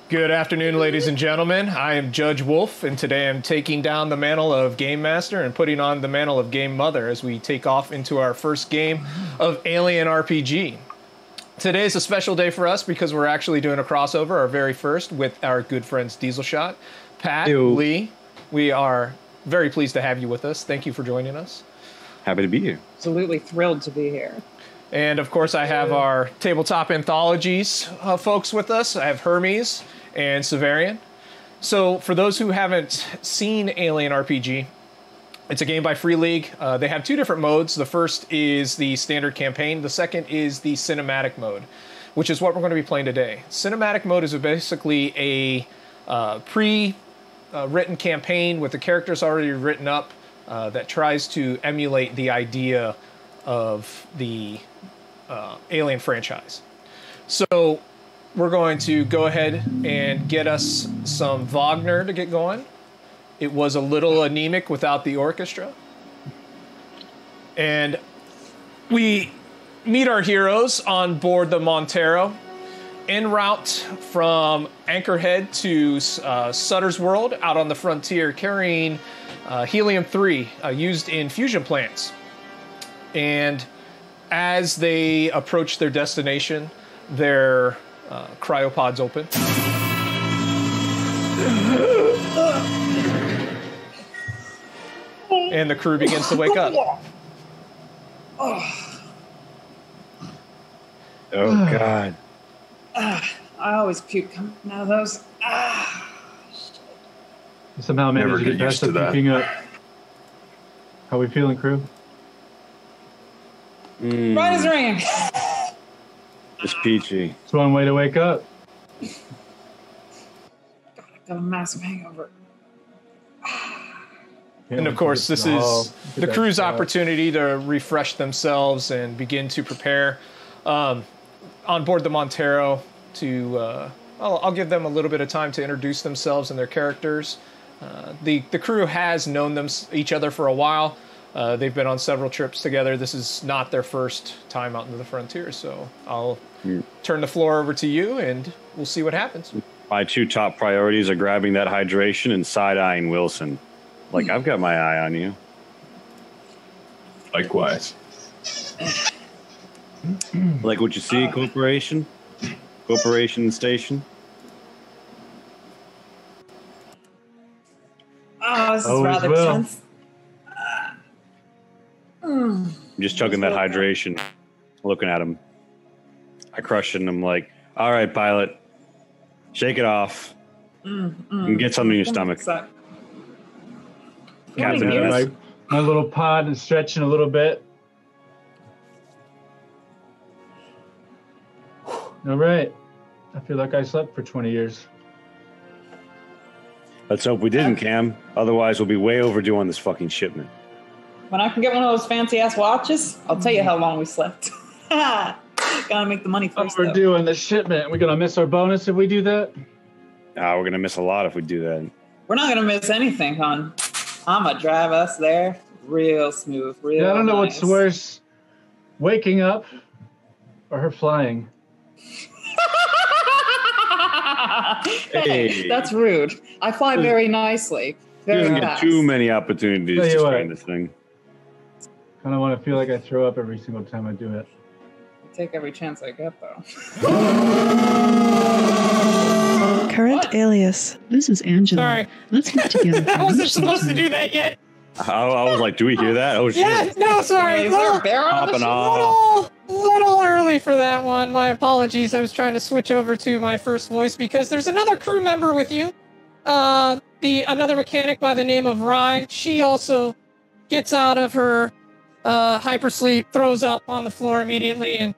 Good afternoon, ladies and gentlemen. I am Judge Wolf, and today I'm taking down the mantle of Game Master and putting on the mantle of Game Mother as we take off into our first game of Alien RPG. Today is a special day for us because we're actually doing a crossover, our very first, with our good friends Diesel Shot. Pat, Lee, we are very pleased to have you with us. Thank you for joining us. Happy to be here. Absolutely thrilled to be here. And of course, I have our tabletop anthologies folks with us. I have Hermes and Severian. So for those who haven't seen Alien RPG, it's a game by Free League. They have two different modes. The first is the standard campaign. The second is the cinematic mode, which is what we're going to be playing today. Cinematic mode is basically a pre-written campaign with the characters already written up that tries to emulate the idea of the Alien franchise. So we're going to go ahead and get us some Wagner to get going. It was a little anemic without the orchestra. And we meet our heroes on board the Montero en route from Anchorhead to Sutter's World out on the frontier, carrying helium-3 used in fusion plants. And as they approach their destination, their cryopods open. And the crew begins to wake up. Oh, God. I always puke coming out of those. Somehow managed to get past the puking up. How we feeling, crew? Right as rain. It's peachy. It's one way to wake up. God, I've got a massive hangover. And of course, this is the crew's opportunity to refresh themselves and begin to prepare on board the Montero to... I'll give them a little bit of time to introduce themselves and their characters. The crew has known each other for a while. They've been on several trips together. This is not their first time out into the frontier, so I'll turn the floor over to you, and we'll see what happens. My two top priorities are grabbing that hydration and side-eyeing Wilson. Like, I've got my eye on you. Likewise. Like what you see, Corporation? Corporation Station? Oh, this is rather tense. I'm just chugging that hydration, looking at him. I crush it, and I'm like, all right, pilot, shake it off and get something in your stomach. Captain, my little pod is stretching a little bit. All right. I feel like I slept for 20 years. Let's hope we didn't, Cam. Otherwise, we'll be way overdue on this fucking shipment. When I can get one of those fancy-ass watches, I'll tell you how long we slept. Gotta make the money first, we're doing the shipment. We're going to miss our bonus if we do that? We're going to miss a lot if we do that. We're not going to miss anything, hon. I'm going to drive us there real smooth, real I don't know nice. what's worse, waking up or her flying. Hey, that's rude. I fly very nicely. Very doesn't fast. get too many opportunities to train this thing. Kind of want to feel like I throw up every single time I do it. I take every chance I get, though. Current alias. This is Angela. Sorry. Let's get together. I wasn't supposed to do that yet. I was like, do we hear that? Oh, shit. Yeah, no, sorry. Is there a bear on the Hopping off. Little early for that one. My apologies. I was trying to switch over to my first voice because there's another crew member with you. Another mechanic by the name of Rye. She also gets out of her hypersleep, throws up on the floor immediately, and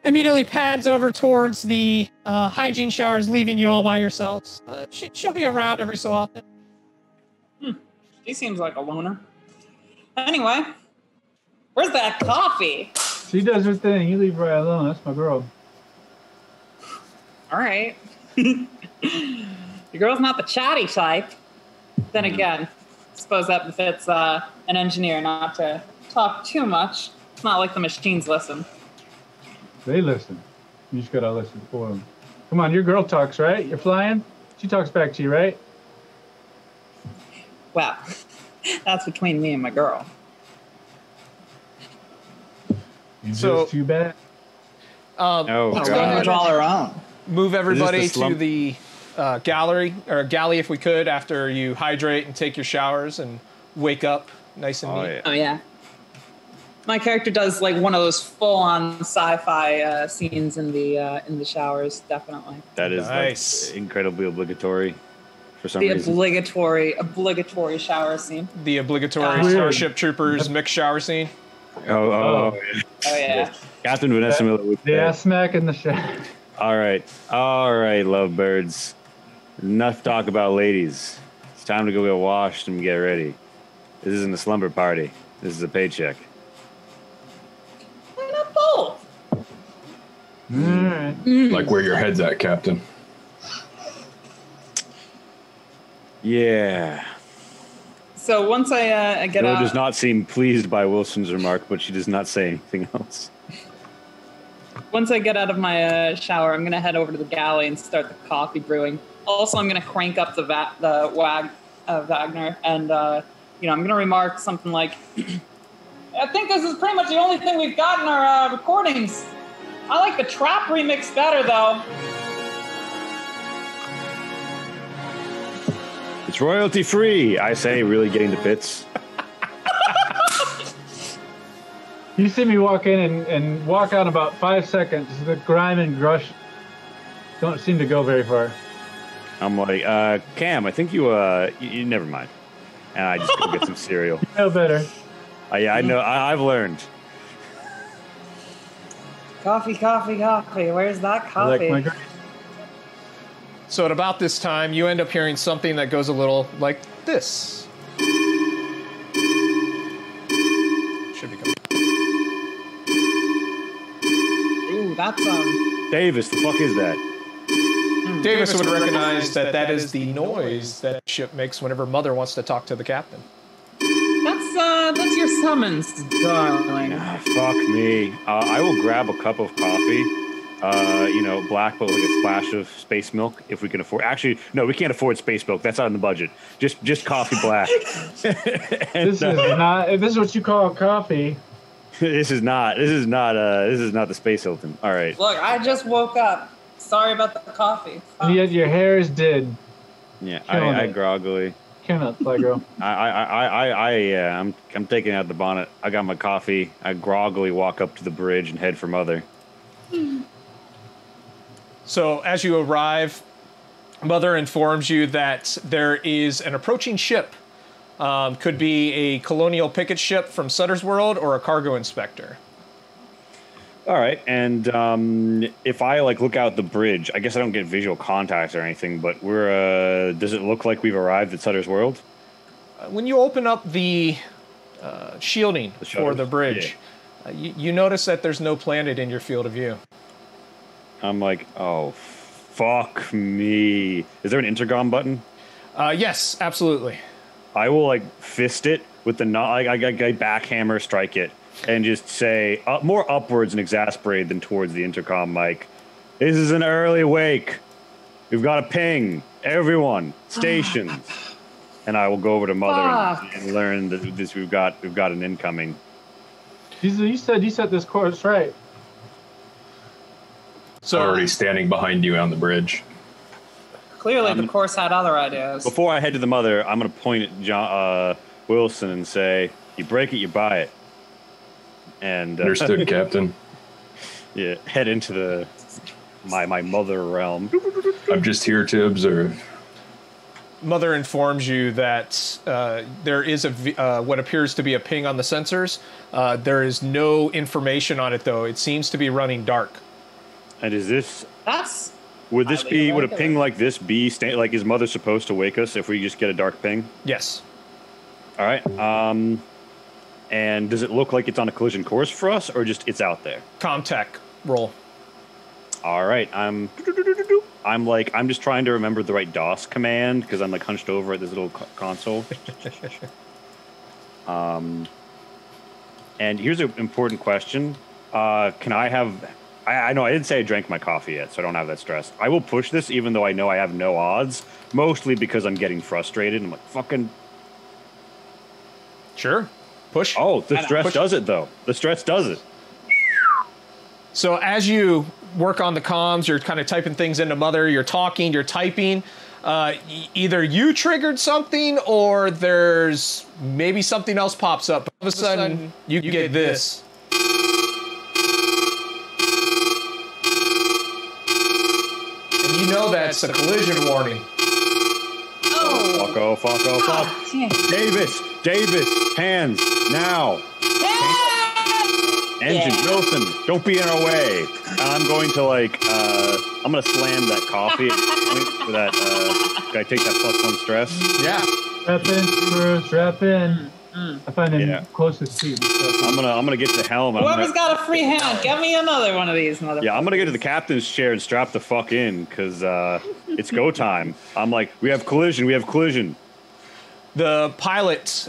immediately pads over towards the hygiene showers, leaving you all by yourselves. She'll be around every so often. She seems like a loner. Anyway, where's that coffee? She does her thing. You leave Rye alone. That's my girl. All right. Your girl's not the chatty type. Then again, I suppose that befits an engineer not to talk too much. It's not like the machines listen. They listen. You just gotta listen for them. Come on, your girl talks, right? You're flying? She talks back to you, right? Well, that's between me and my girl. So- Too bad. Oh, let's go God. ahead and all our own. move everybody the to slump? the gallery, or galley if we could, after you hydrate and take your showers and wake up nice and Oh, neat. yeah. Oh yeah. My character does like one of those full-on sci-fi scenes in the showers, definitely. That is Nice. like incredibly obligatory for some The reason. obligatory shower scene. The obligatory Weird. Starship Troopers mixed shower scene. Oh, yeah. Oh yeah. Captain Vanessa Miller would The say, ass smack in the shower. all right, lovebirds. Enough talk about ladies. It's time to go get washed and get ready. This isn't a slumber party. This is a paycheck. Why not both? Alright. Like where your head's at, Captain. Yeah. So once I get Joe out, does not seem pleased by Wilson's remark, but she does not say anything else. once I get out of my shower, I'm gonna head over to the galley and start the coffee brewing. Also, I'm gonna crank up the Wagner, and I'm gonna remark something like, "I think this is pretty much the only thing we've got in our recordings. I like the trap remix better, though." It's royalty free, I say, really getting to bits. You see me walk in and walk out about 5 seconds. The grime and grush don't seem to go very far. I'm like, Cam, I think you never mind. And I just go get some cereal. You know better. Yeah, I know. I've learned. Coffee. Where's that I coffee? like my grime. So at about this time, you end up hearing something that goes a little like this. Should be coming. Ooh, that's Davis, the fuck is that? Davis would recognize that is the noise that ship makes whenever Mother wants to talk to the captain. that's your summons, darling. Ah, fuck me. I will grab a cup of coffee. Black, but with like a splash of space milk, if we can afford. Actually, no, we can't afford space milk. That's out in the budget. Just coffee black. This is what you call coffee. This is not the Space Hilton. All right. Look, I just woke up. Sorry about the coffee. And yet your hair is dead. Yeah, Killing I it. groggily. Cannot Lego. I'm taking out the bonnet. I got my coffee. I groggily walk up to the bridge and head for Mother. So as you arrive, Mother informs you that there is an approaching ship. Could be a colonial picket ship from Sutter's World or a cargo inspector. All right, and if I look out the bridge, I guess I don't get visual contact or anything, but we're does it look like we've arrived at Sutter's World? When you open up the shielding for shutters? the bridge, you notice that there's no planet in your field of view. I'm like, oh, fuck me. Is there an intercom button? Yes, absolutely. I will fist it with the I backhammer strike it and just say more upwards and exasperated than towards the intercom mic. This is an early wake. We've got a ping. Everyone, stations. And I will go over to Mother and learn that we've got an incoming. You said you set this course right. So Already standing behind you on the bridge. Clearly, the course had other ideas. Before I head to the Mother, I'm going to point at John Wilson and say, "You break it, you buy it." And Understood, Captain. Yeah, head into my Mother realm. I'm just here to observe. Mother informs you that there is what appears to be a ping on the sensors. There is no information on it, though. It seems to be running dark. And is this? That's Would this highly be? Would a irregular. ping like this be? Is Mother supposed to wake us if we just get a dark ping? Yes. All right. And does it look like it's on a collision course for us, or just it's out there? Comtech roll. All right. I'm just trying to remember the right DOS command because I'm hunched over at this little console. And here's an important question: Can I have I know I didn't say I drank my coffee yet, so I don't have that stress. I will push this even though I know I have no odds, mostly because I'm getting frustrated. I'm like, fucking... Sure. Push. Oh, the stress does it, though. The stress does it. So as you work on the comms, you're kind of typing things into Mother, you're talking, you're typing. Either you triggered something or there's maybe something else pops up. All of a sudden, you get this. And you know that's a collision warning. Oh. Fuck. Damn. Davis, hands, now. Engine, Yeah. Wilson, don't be in our way. I'm going to, I'm going to slam that coffee for that, can I take that +1 stress? Yeah. Strap in, Spurs, strap in. I find him closest to you. I'm gonna get to the helm. Whoever's got a free hand, get me another one of these motherfuckers. Yeah, I'm gonna get to the captain's chair and strap the fuck in, because it's go time. I'm like, we have collision. The pilot,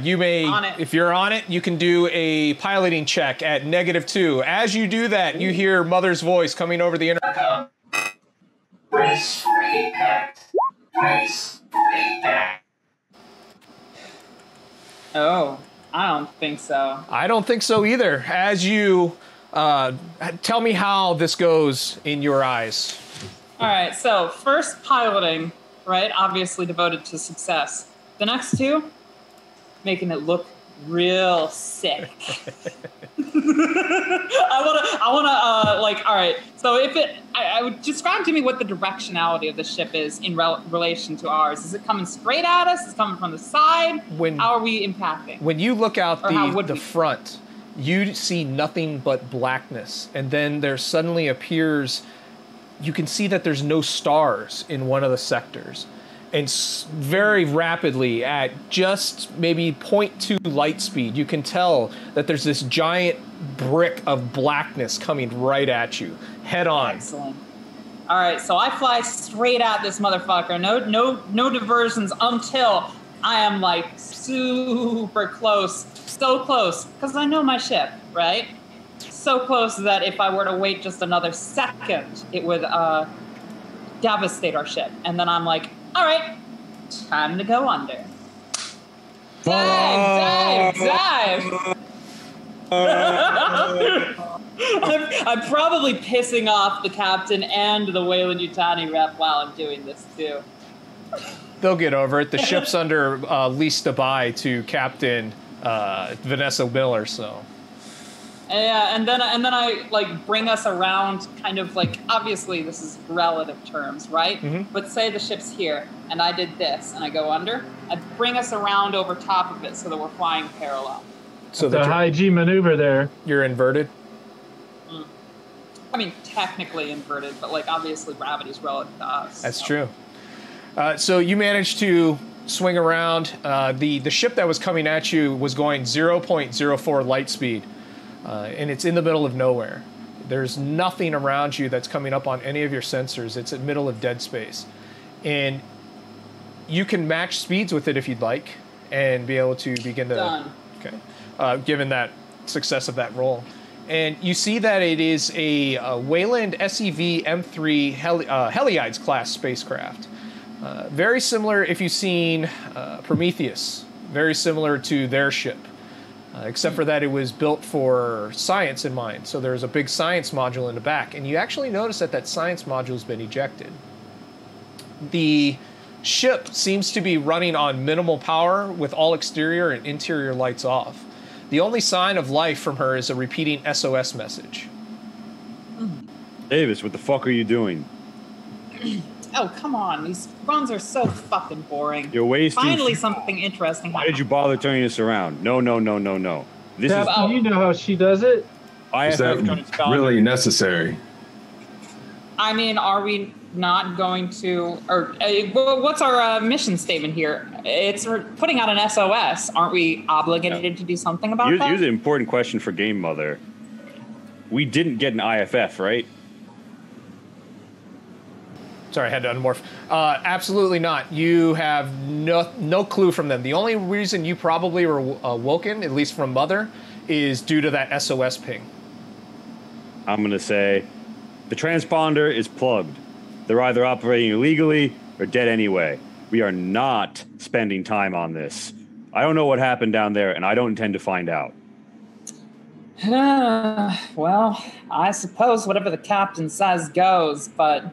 you may, if you're on it, you can do a piloting check at -2. As you do that, you hear Mother's voice coming over the intercom. Brace for impact. Brace for impact. Oh, I don't think so. I don't think so either. As you, tell me how this goes in your eyes. All right, so first piloting, right? Obviously devoted to success. The next two, making it look real sick. I wanna, all right. So I would describe to me what the directionality of the ship is in relation to ours. Is it coming straight at us? Is it coming from the side? How are we impacting? When you look out the front, you see nothing but blackness, and then there suddenly appears. You can see that there's no stars in one of the sectors. And very rapidly, at just maybe 0.2 light speed, you can tell that there's this giant brick of blackness coming right at you, head on. Excellent. All right, so I fly straight at this motherfucker. No diversions until I am like super close, so close, because I know my ship, right? So close that if I were to wait just another second, it would devastate our ship. And then I'm like, all right, time to go under. Dive! I'm probably pissing off the captain and the Wayland Yutani rep while I'm doing this too. They'll get over it. The ship's under lease to buy to Captain Vanessa Miller, so. Yeah, and then I like bring us around, kind of like, obviously this is relative terms, right? Mm-hmm. But say the ship's here, and I did this, and I go under. I bring us around over top of it so that we're flying parallel. So the high G maneuver there. You're inverted. I mean, technically inverted, but like obviously gravity's relative to us. That's true. So you managed to swing around. The ship that was coming at you was going 0.04 light speed. And it's in the middle of nowhere. There's nothing around you that's coming up on any of your sensors. It's in the middle of dead space. And you can match speeds with it if you'd like and be able to begin to... Done. Okay. Given that success of that roll. And you see that it is a Wayland SEV M3 Heliades class spacecraft. Very similar if you've seen Prometheus. Very similar to their ship. Except for that it was built for science in mind. So there's a big science module in the back. And you actually notice that science module's been ejected. The ship seems to be running on minimal power with all exterior and interior lights off. The only sign of life from her is a repeating SOS message. Davis, what the fuck are you doing? Oh, come on. These runs are so fucking boring. You're wasting... Finally something interesting Why happened. did you bother turning this around? No. This Captain, you know how she does it? Is that really necessary? I mean, are we not going to... Or what's our mission statement here? It's putting out an SOS. Aren't we obligated to do something about that? Here's an important question for Game Mother. We didn't get an IFF, right? Sorry, I had to unmorph. Absolutely not. You have no clue from them. The only reason you probably were woken, at least from Mother, is due to that SOS ping. I'm going to say the transponder is plugged. They're either operating illegally or dead anyway. We are not spending time on this. I don't know what happened down there, and I don't intend to find out. Well, I suppose whatever the captain says goes, but...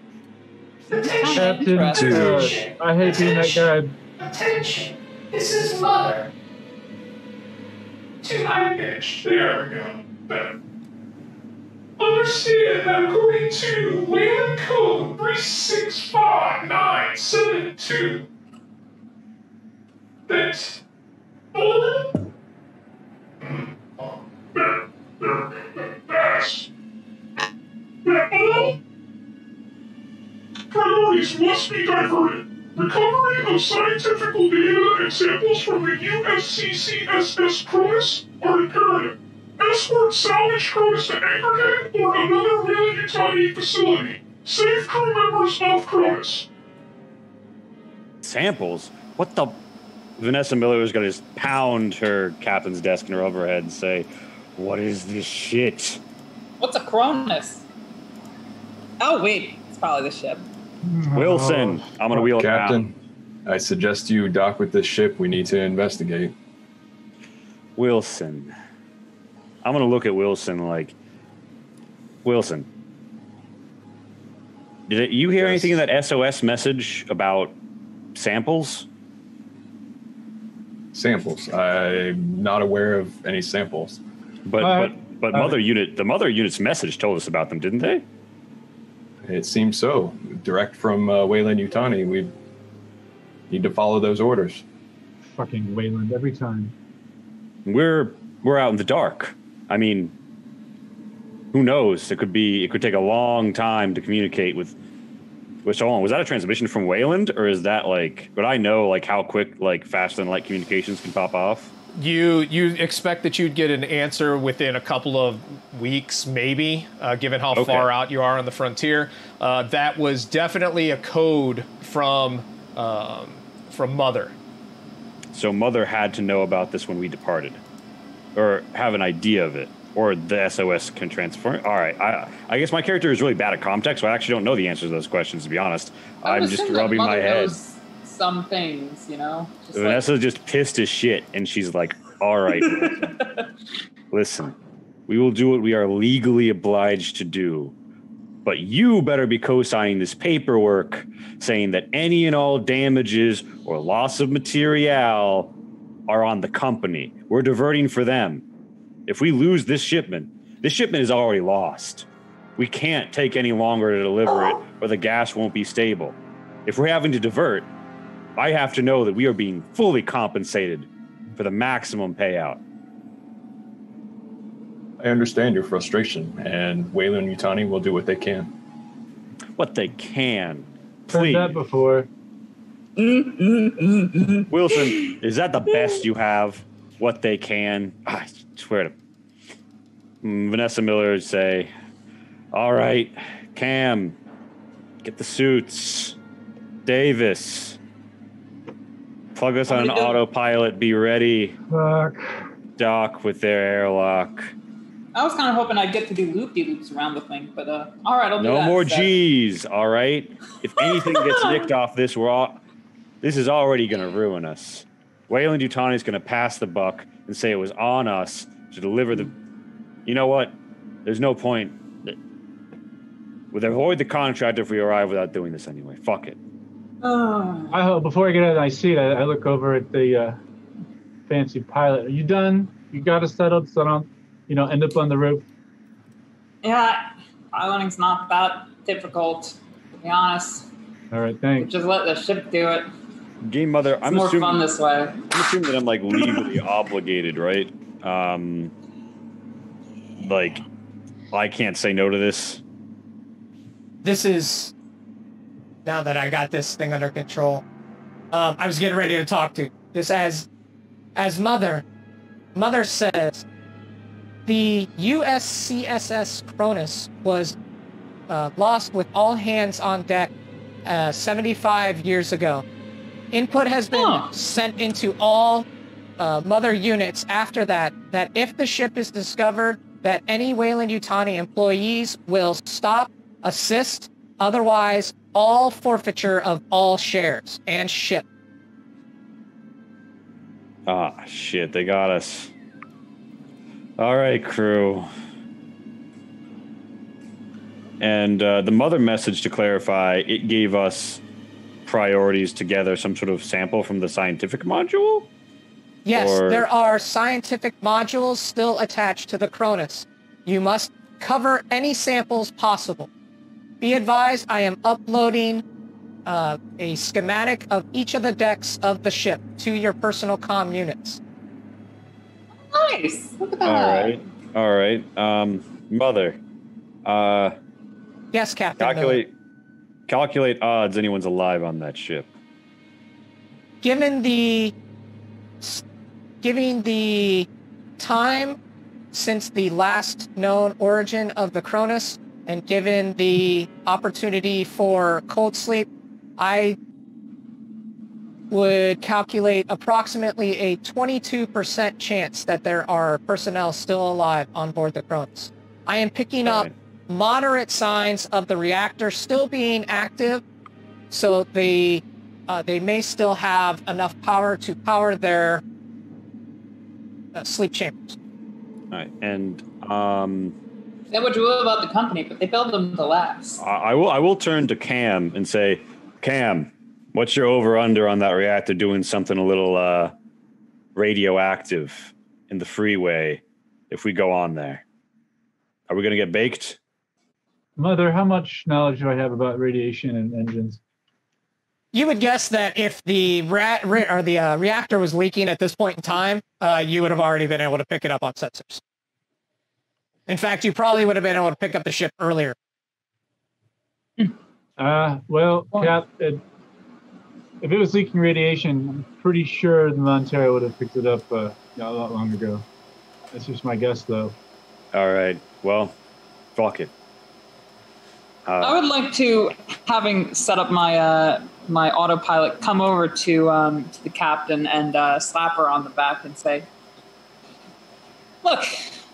Captain, I hate being that guy. Attention, this is Mother. To high pitch. There we go. Better. Understand that according to Wayland Code 365972, that all priorities must be diverted. Recovery of scientific data and samples from the USCCSS Cronus are imperative. Escort salvage Cronus to Anchorhead or another Weyland-Yutani facility. Save crew members of Cronus. Samples? What the... Vanessa Miller is going to just pound her captain's desk in her overhead and say, what is this shit? What's a Cronus? Oh, wait. It's probably the ship. Wilson, I'm going to wheel it down. Captain, I suggest you dock with this ship. We need to investigate. Wilson. I'm going to look at Wilson like, Wilson, did you hear anything in that SOS message about samples? Samples? I'm not aware of any samples. But Mother Unit, the Mother Unit's message told us about them, didn't they? It seems so. Direct from Weyland-Yutani. We need to follow those orders. Fucking Wayland every time. We're out in the dark. I mean, who knows? It could take a long time to communicate with someone. Was that a transmission from Wayland, or is that like? Would I know like how quick like faster than light communications can pop off? You expect that you'd get an answer within a couple of weeks, maybe, given how far out you are on the frontier. That was definitely a code from Mother. So Mother had to know about this when we departed, or have an idea of it, or the SOS can transform. All right, I guess my character is really bad at context, so I actually don't know the answers to those questions, to be honest. I'm just rubbing my head. Some things, you know. Vanessa's just pissed as shit, and she's like, all right, listen, we will do what we are legally obliged to do, but you better be co-signing this paperwork saying that any and all damages or loss of material are on the company. We're diverting for them. If we lose this shipment is already lost. We can't take any longer to deliver it, or the gas won't be stable. If we're having to divert, I have to know that we are being fully compensated for the maximum payout. I understand your frustration, and Weyland-Yutani will do what they can. What they can. Please. Heard that before. Wilson, is that the best you have? What they can? I swear to... Vanessa Miller would say, all right, Cam, get the suits. Davis, plug us on an autopilot. Be ready. Fuck. Dock with their airlock. I was kind of hoping I'd get to do loop-de-loops around the thing, but all right, I'll do that. No more G's, all right? If anything gets nicked off this, this is already going to ruin us. Weyland-Yutani is going to pass the buck and say it was on us to deliver the... You know what? There's no point. We'll avoid the contract if we arrive without doing this anyway. Fuck it. I hope before I get out of my seat, I look over at the fancy pilot. Are you done? You got us settled so I don't, end up on the roof? Yeah, piloting's not that difficult, to be honest. All right, thanks. Just let the ship do it. Game Mother, it's more fun this way. I'm assuming that I'm like legally obligated, right? Like, I can't say no to this. This is, now that I got this thing under control, I was getting ready to talk to this as Mother says, the USCSS Cronus was lost with all hands on deck 75 years ago. Input has been sent into all Mother units after that if the ship is discovered, that any Wayland Yutani employees will stop, assist, otherwise all forfeiture of all shares and ship. Ah, shit, they got us. All right, crew. And the mother message, to clarify, it gave us priorities to gather some sort of sample from the scientific module? Yes, Or... there are scientific modules still attached to the Cronus. You must cover any samples possible. Be advised, I am uploading a schematic of each of the decks of the ship to your personal comm units. Nice. Look at that. All right. Mother. Yes, Captain Miller. Calculate odds anyone's alive on that ship. Given the time since the last known origin of the Cronus, and given the opportunity for cold sleep, I would calculate approximately a 22% chance that there are personnel still alive on board the Cronus. I am picking up moderate signs of the reactor still being active, so they may still have enough power to power their sleep chambers. All right, and Say what you will about the company, but they build them to last. I will turn to Cam and say, Cam, what's your over-under on that reactor doing something a little radioactive in the freeway if we go on there? Are we going to get baked? Mother, how much knowledge do I have about radiation and engines? You would guess that if the reactor was leaking at this point in time, you would have already been able to pick it up on sensors. In fact, you probably would have been able to pick up the ship earlier. Well, Cap, if it was leaking radiation, I'm pretty sure the Ontario would have picked it up a lot long ago. That's just my guess, though. All right. Well, fuck it. I would like to, having set up my my autopilot, come over to the captain and slap her on the back and say, "Look,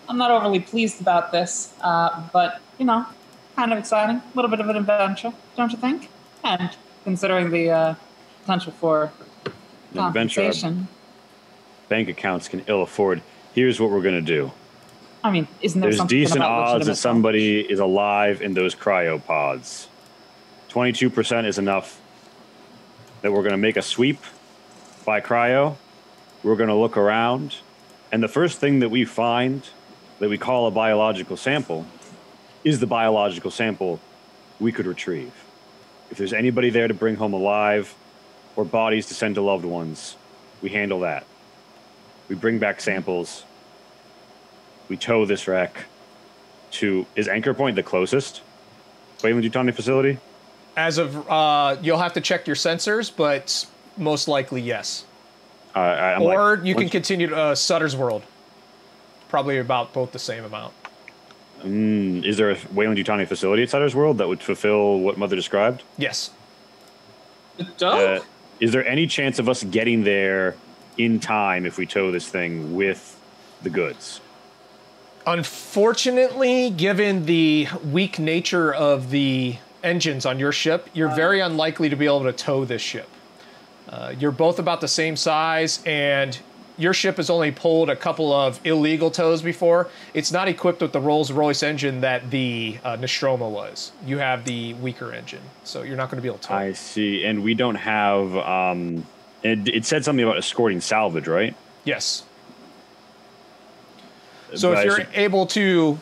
I'm not overly pleased about this, but kind of exciting, a little bit of an adventure, don't you think? And considering the potential for compensation, bank accounts can ill afford. Here's what we're gonna do." I mean, isn't there There's something decent about odds that legitimate somebody is alive in those cryopods. 22% is enough that we're going to make a sweep by cryo. We're going to look around. And the first thing that we find that we call a biological sample is the biological sample we could retrieve. If there's anybody there to bring home alive or bodies to send to loved ones, we handle that. We bring back samples. We tow this wreck to... Is Anchor Point the closest Wayland Yutani facility? As of... you'll have to check your sensors, but most likely, yes. Or you can continue to Sutter's World. Probably about both the same amount. Is there a Wayland Yutani facility at Sutter's World that would fulfill what Mother described? Yes. Is there any chance of us getting there in time if we tow this thing with the goods? Unfortunately, given the weak nature of the engines on your ship, you're very unlikely to be able to tow this ship. You're both about the same size, and your ship has only pulled a couple of illegal tows before. It's not equipped with the Rolls-Royce engine that the Nostromo was. You have the weaker engine, so you're not going to be able to tow. I see, and we don't have... it said something about escorting salvage, right? Yes. So if you're able to,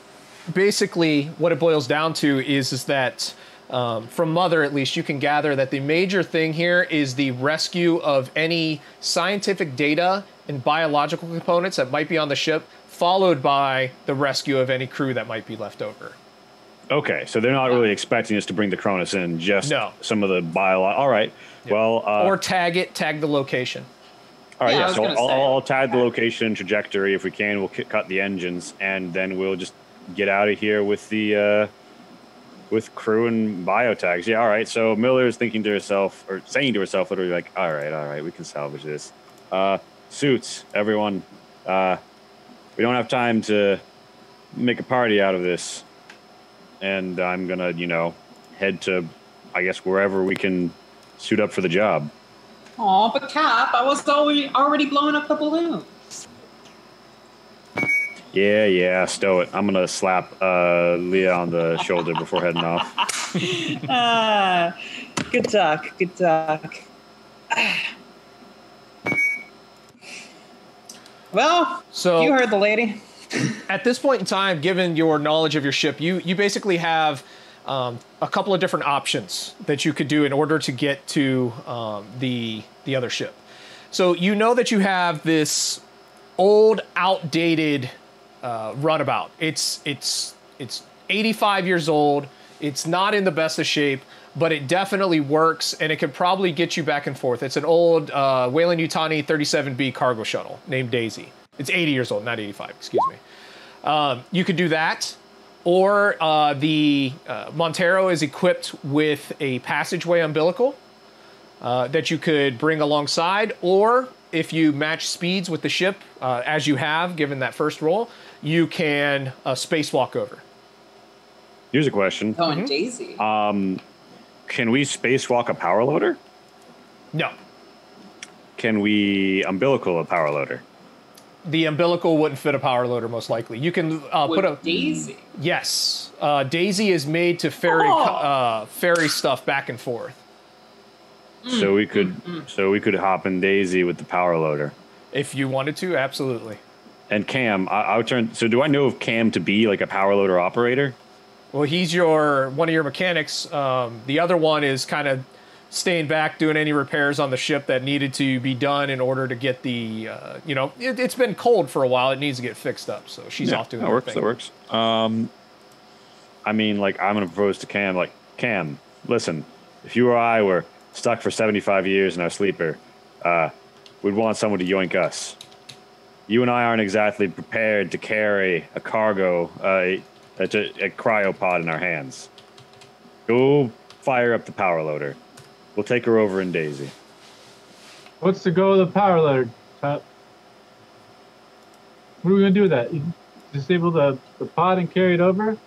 basically what it boils down to is that from Mother at least, you can gather that the major thing here is the rescue of any scientific data and biological components that might be on the ship, followed by the rescue of any crew that might be left over. Okay, so they're not really expecting us to bring the Cronus in, just some of the All right, well... or tag the location. All right, so I'll tag the location and trajectory if we can. We'll cut the engines, and then we'll just get out of here with the with crew and biotags. Yeah, all right. So Miller is thinking to herself, or saying to herself, literally like, all right, we can salvage this. Suits, everyone. We don't have time to make a party out of this, and I'm gonna, head to, I guess, wherever we can suit up for the job. Aw, but Cap, I was already blowing up the balloon. Yeah, stow it. I'm gonna slap Leah on the shoulder before heading off. Good talk. Good talk. Well, So you heard the lady. at this point in time, given your knowledge of your ship, you basically have a couple of different options that you could do in order to get to the other ship. So you know that you have this old, outdated runabout. It's 85 years old. It's not in the best of shape, but it definitely works, and it could probably get you back and forth. It's an old Wayland Yutani 37B cargo shuttle named Daisy. It's 80 years old, not 85, excuse me. You could do that, or the Montero is equipped with a passageway umbilical that you could bring alongside, or if you match speeds with the ship, as you have, given that first roll, you can spacewalk over. Here's a question. Oh, and Daisy. Can we spacewalk a power loader? No. Can we umbilical a power loader? The umbilical wouldn't fit a power loader, most likely. You can put a Daisy. Yes, Daisy is made to ferry stuff back and forth. So we could hop in Daisy with the power loader. If you wanted to, absolutely. And Cam, I would turn. So do I know of Cam to be like a power loader operator? Well, he's one of your mechanics. The other one is kind of staying back, doing any repairs on the ship that needed to be done in order to get the, it's been cold for a while. It needs to get fixed up. So she's off doing her thing. That works. I mean, like, I'm going to propose to Cam, like, Cam, listen, if you or I were stuck for 75 years in our sleeper, we'd want someone to yoink us. You and I aren't exactly prepared to carry a cargo, a cryopod in our hands. Go fire up the power loader. We'll take her over in Daisy. What's the goal of the power loader, Top? What are we going to do with that? You disable the pod and carry it over? You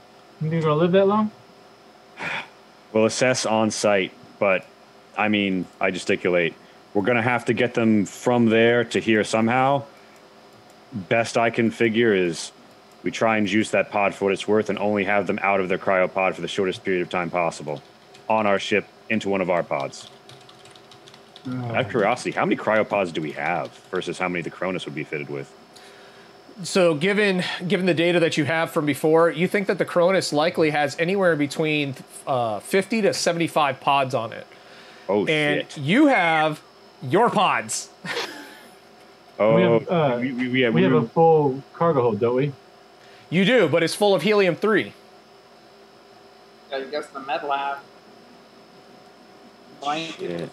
think you're going to live that long? We'll assess on site, but, I mean, I gesticulate. We're going to have to get them from there to here somehow. Best I can figure is we try and juice that pod for what it's worth and only have them out of their cryopod for the shortest period of time possible on our ship into one of our pods. Out of curiosity, how many cryopods do we have versus how many the Cronus would be fitted with? So given the data that you have from before, you think that the Cronus likely has anywhere between 50 to 75 pods on it. Oh, and shit. You have your pods. We have a full cargo hold, don't we? You do, but it's full of helium-3. I guess the med lab. Shit.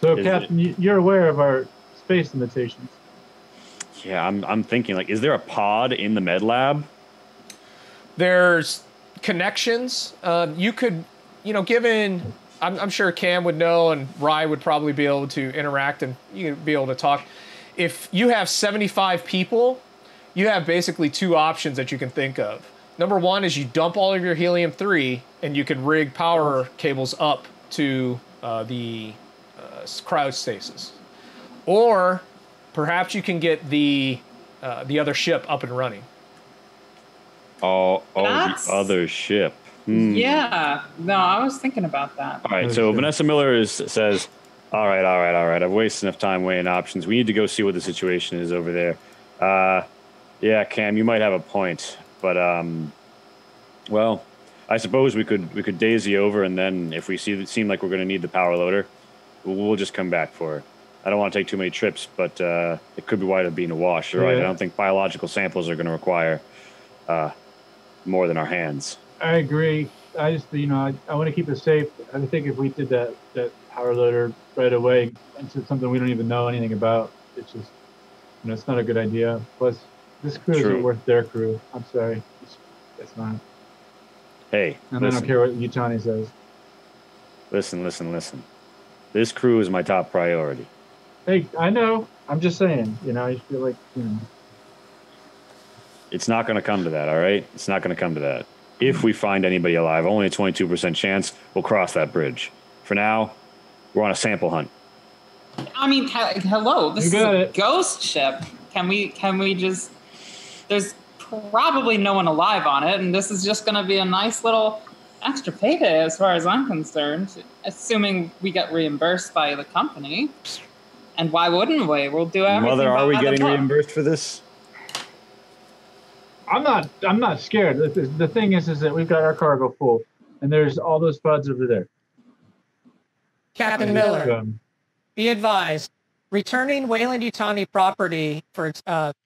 So, Is Captain, you're aware of our space limitations. Yeah, I'm thinking, like, is there a pod in the med lab? There's connections. You could, given... I'm sure Cam would know and Rye would probably be able to interact and you'd be able to talk. If you have 75 people, you have basically two options that you can think of. Number one is you dump all of your helium-3 and you can rig power cables up to the cryostasis. Or perhaps you can get the other ship up and running. The other ship. Yeah. No, I was thinking about that. All right, so Vanessa Miller says, all right. I've wasted enough time weighing options. We need to go see what the situation is over there. Yeah, Cam, you might have a point, but well, I suppose we could daisy over, and then if we seem like we're going to need the power loader, we'll just come back for it. I don't want to take too many trips, but it could be wind up being a wash. You're right. I don't think biological samples are going to require more than our hands. I agree. I just, I want to keep it safe. I think if we did that power loader right away into something we don't even know anything about, it's just, it's not a good idea. Plus, this crew isn't worth their crew. I'm sorry. It's not. Hey, and listen. I don't care what Yutani says. Listen. This crew is my top priority. Hey, I know. I'm just saying. I feel like, It's not going to come to that, all right? It's not going to come to that. If we find anybody alive, only a 22% chance, we'll cross that bridge. For now, we're on a sample hunt. I mean, hello, this is a ghost ship. Can we just... There's probably no one alive on it, and this is just going to be a nice little extra payday as far as I'm concerned, assuming we get reimbursed by the company. And why wouldn't we? We'll do everything. Mother, are we getting reimbursed for this? I'm not scared. The thing is that we've got our cargo full, and there's all those buds over there. Captain Miller, be advised, returning Wayland-Yutani property for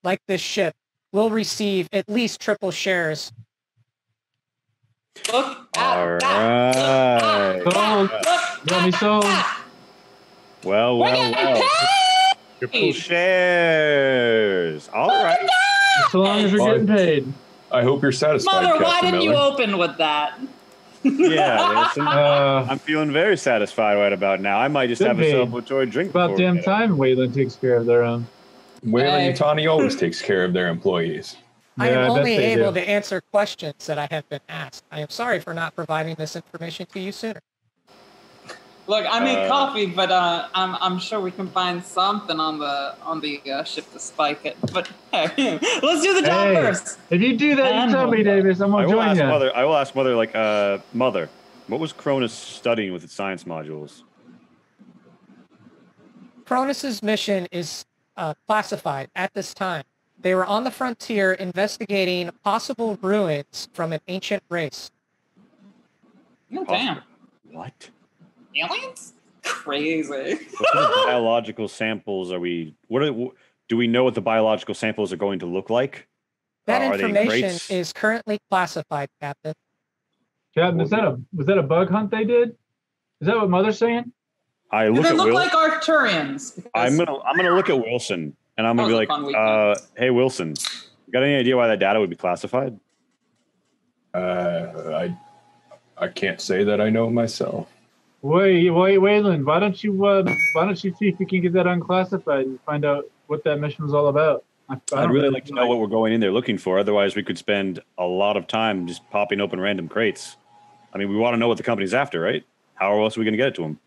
like this ship will receive at least triple shares. Look all right. Got me sold. Well. Triple shares. All right. As long as we're getting paid. I hope you're satisfied, Mother, why Captain didn't you Miller. open with that? Yeah, listen, I'm feeling very satisfied right about now. I might just have a celebratory drink. About damn time Wayland takes care of their own. Wayland-Yutani always takes care of their employees. I am only able to answer questions that I have been asked. I am sorry for not providing this information to you sooner. Look, I made coffee, but I'm sure we can find something on the ship to spike it. But hey, let's do the job first. If you do that, you tell me, Davis. I'm gonna join you. I will ask Mother. Mother, what was Cronus studying with its science modules? Cronus's mission is classified at this time. They were on the frontier investigating possible ruins from an ancient race. Oh, damn. What? Aliens? Crazy. What kind of biological samples are we? Do we know what the biological samples are going to look like? That information is currently classified, Captain. Captain, was that a bug hunt they did? Is that what Mother's saying? Do they look like Arcturians? I'm gonna look at Wilson and I'm gonna be like, hey Wilson, you got any idea why that data would be classified? I can't say that I know myself. Wayland, why don't you see if you can get that unclassified and find out what that mission was all about? I'd really like to know what we're going in there looking for. Otherwise, we could spend a lot of time just popping open random crates. I mean, we want to know what the company's after, right? How else are we going to get it to them?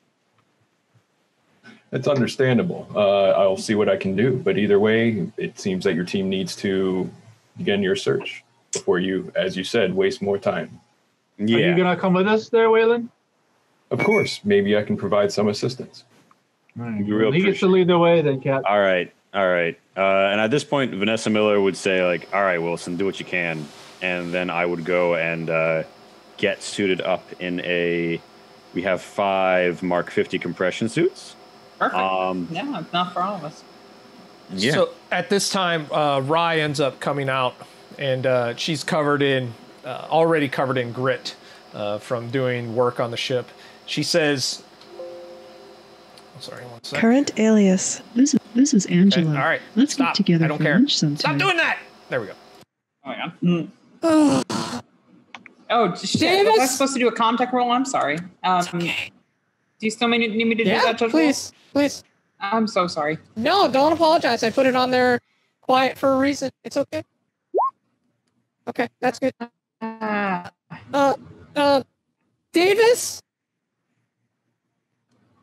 It's understandable. I'll see what I can do. But either way, it seems that your team needs to begin your search before you, as you said, waste more time. Yeah. Are you going to come with us there, Wayland? Of course. Maybe I can provide some assistance. All right. He gets to lead the way then, Cap. All right. And at this point, Vanessa Miller would say, like, all right, Wilson, do what you can. And then I would go and get suited up in we have 5 Mark 50 compression suits. Perfect. Yeah, it's not for all of us. Yeah. So at this time, Rye ends up coming out, and she's already covered in grit from doing work on the ship. She says, sorry, one second. Current alias. This is Angela. Okay, all right. Let's get together for lunch sometime. Stop doing that. There we go. Oh my god. Oh, shit. Was I supposed to do a contact roll? I'm sorry. Okay. Do you still need me to do that, Judge? Please. I'm so sorry. No, don't apologize. I put it on there quiet for a reason. It's okay. Okay, that's good. Davis?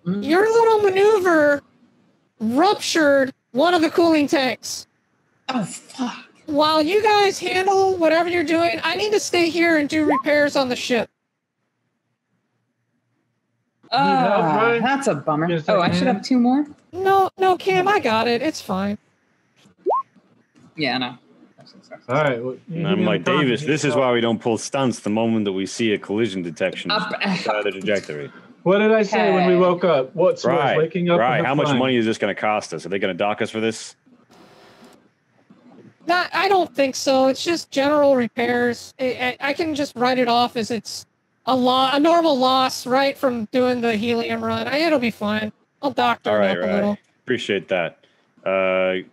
Your little maneuver ruptured one of the cooling tanks. Oh, fuck. While you guys handle whatever you're doing, I need to stay here and do repairs on the ship. That's a bummer. Oh, I should have 2 more? No, Cam, I got it. It's fine. Yeah, no. All right. Well, and I'm like, Davis, this is why we don't pull stunts the moment that we see a collision detection inside the trajectory. What did I say when we woke up? What's waking up? Right. How much money is this going to cost us? Are they going to dock us for this? I don't think so. It's just general repairs. I can just write it off as it's a normal loss, right, from doing the helium run. It'll be fine. I'll doctor it up a little. Appreciate that.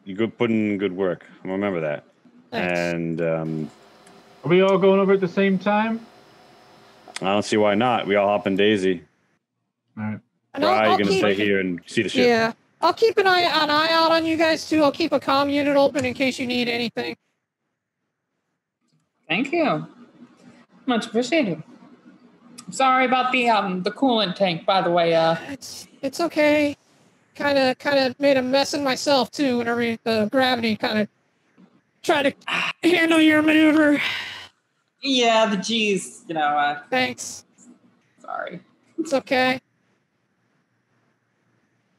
You put in good work. I remember that. Thanks. And are we all going over at the same time? I don't see why not. We all hop in Daisy. All right. Rye, you're going to stay here and see the ship. Yeah. I'll keep an eye out on you guys, too. I'll keep a comm unit open in case you need anything. Thank you. Much appreciated. Sorry about the coolant tank, by the way. It's okay. Kind of made a mess of myself too whenever the gravity kind of tried to handle your maneuver. Yeah, the G's, Thanks. Sorry. It's okay.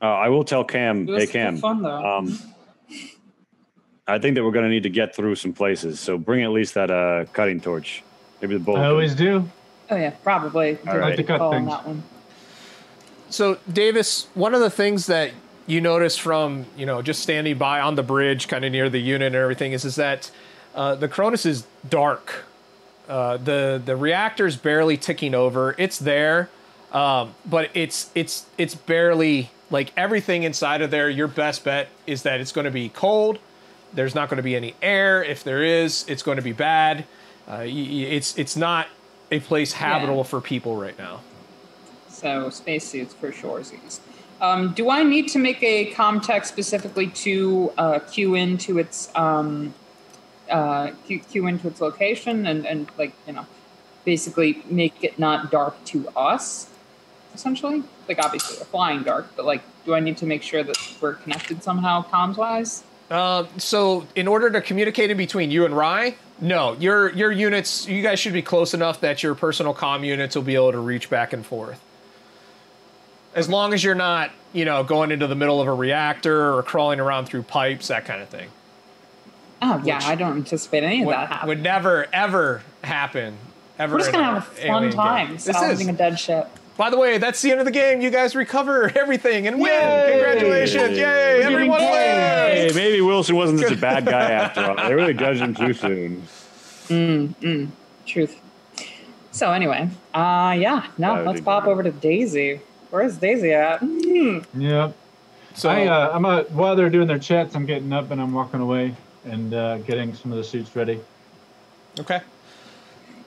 I will tell Cam. Hey, Cam. Fun, though. I think that we're going to need to get through some places. So bring at least that cutting torch. Maybe the bolt. I always do. Oh yeah, probably. All right. To cut things. That one. So, Davis, one of the things that you notice from, just standing by on the bridge kind of near the unit and everything is that the Cronus is dark. The reactor's barely ticking over. It's there, but it's barely, like, everything inside of there, your best bet is that it's going to be cold. There's not going to be any air. If there is, it's going to be bad. It's not a place habitable for people right now. So spacesuits for shoresies. Do I need to make a ComTech specifically to queue into its queue into its location and basically make it not dark to us, essentially? Like, obviously we're flying dark, but like, do I need to make sure that we're connected somehow comms wise? So in order to communicate in between you and Rye, no, your units, you guys should be close enough that your personal comm units will be able to reach back and forth. As long as you're not, going into the middle of a reactor or crawling around through pipes, that kind of thing. Oh, yeah, I don't anticipate any of that happening. Would never, ever happen. Ever. We're just going to have a fun time salvaging a dead ship. By the way, that's the end of the game. You guys recover everything and win. Yay! Congratulations. Yay. Everyone wins. Hey, maybe Wilson wasn't such a bad guy after all. They really judged him too soon. Truth. So anyway, let's pop over to Daisy. Where's Daisy at? Yep. So while they're doing their chats, I'm getting up and I'm walking away and getting some of the suits ready. Okay.